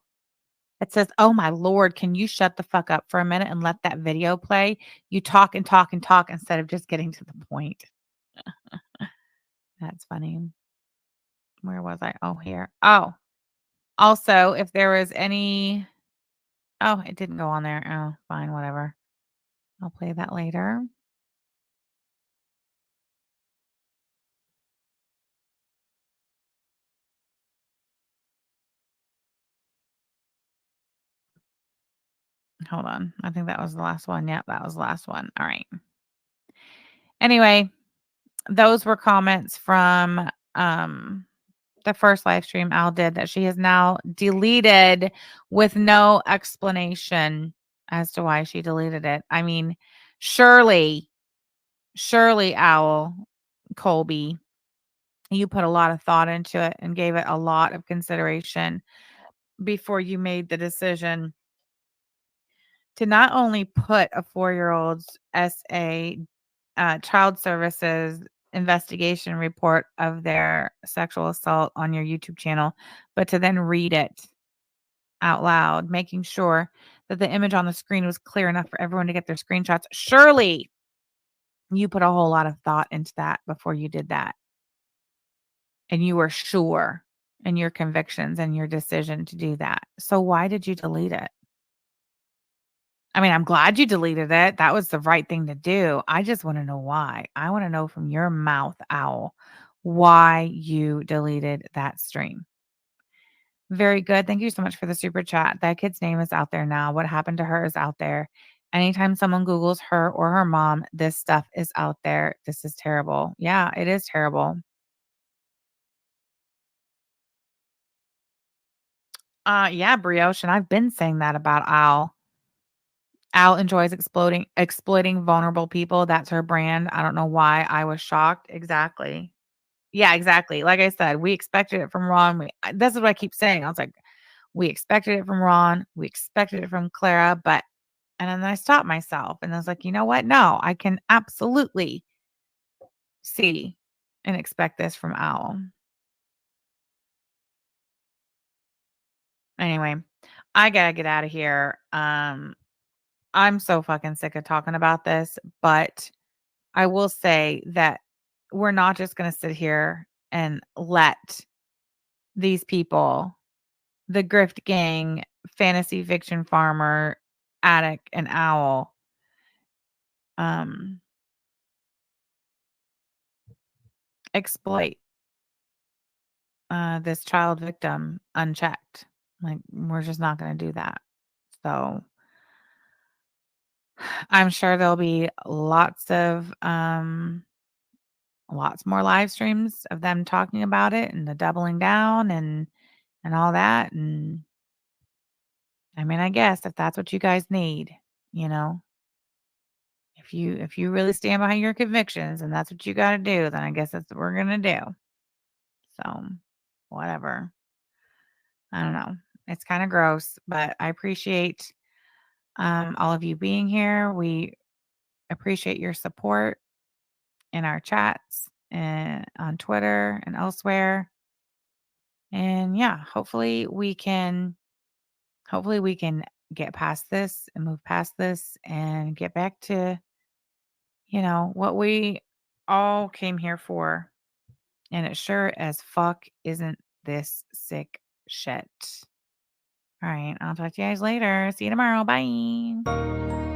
It says, "Oh my Lord, can you shut the fuck up for a minute and let that video play? You talk and talk and talk instead of just getting to the point." That's funny. Where was I? Oh, here. Oh, also, if there was any. Oh, it didn't go on there. Oh, fine, whatever. I'll play that later. Hold on. I think that was the last one. Yep, that was the last one. All right. Anyway, those were comments from the first live stream Al did that she has now deleted with no explanation as to why she deleted it. I mean, surely, Owl, Colbee, you put a lot of thought into it and gave it a lot of consideration before you made the decision to not only put a 4-year-old's SA child services investigation report of their sexual assault on your YouTube channel, but to then read it out loud, making sure that the image on the screen was clear enough for everyone to get their screenshots. Surely you put a whole lot of thought into that before you did that. And you were sure in your convictions and your decision to do that. So why did you delete it? I mean, I'm glad you deleted it. That was the right thing to do. I just want to know why. I want to know from your mouth, Owl, why you deleted that stream. Very good. Thank you so much for the super chat. That kid's name is out there now. What happened to her is out there. Anytime someone Googles her or her mom, this stuff is out there. This is terrible. Yeah, it is terrible. Yeah, Brioche, and I've been saying that about Owl. Owl enjoys exploiting vulnerable people. That's her brand. I don't know why I was shocked. Exactly. Yeah, exactly. Like I said, we expected it from Ron. This is what I keep saying. I was like, we expected it from Ron. We expected it from Clara, and then I stopped myself and I was like, you know what? No, I can absolutely see and expect this from Owl. Anyway, I gotta get out of here. I'm so fucking sick of talking about this, but I will say that we're not just gonna sit here and let these people, the grift gang, fantasy fiction farmer, addict, and Owl, exploit this child victim unchecked. Like, we're just not going to do that. So I'm sure there'll be lots more live streams of them talking about it and the doubling down and all that. And I mean, I guess if that's what you guys need, you know, if you really stand behind your convictions and that's what you got to do, then I guess that's what we're going to do. So whatever. I don't know. It's kind of gross, but I appreciate all of you being here. We appreciate your support in our chats and on Twitter and elsewhere. And yeah, hopefully we can get past this and move past this and get back to, what we all came here for. And it sure as fuck isn't this sick shit. All right, I'll talk to you guys later. See you tomorrow. Bye.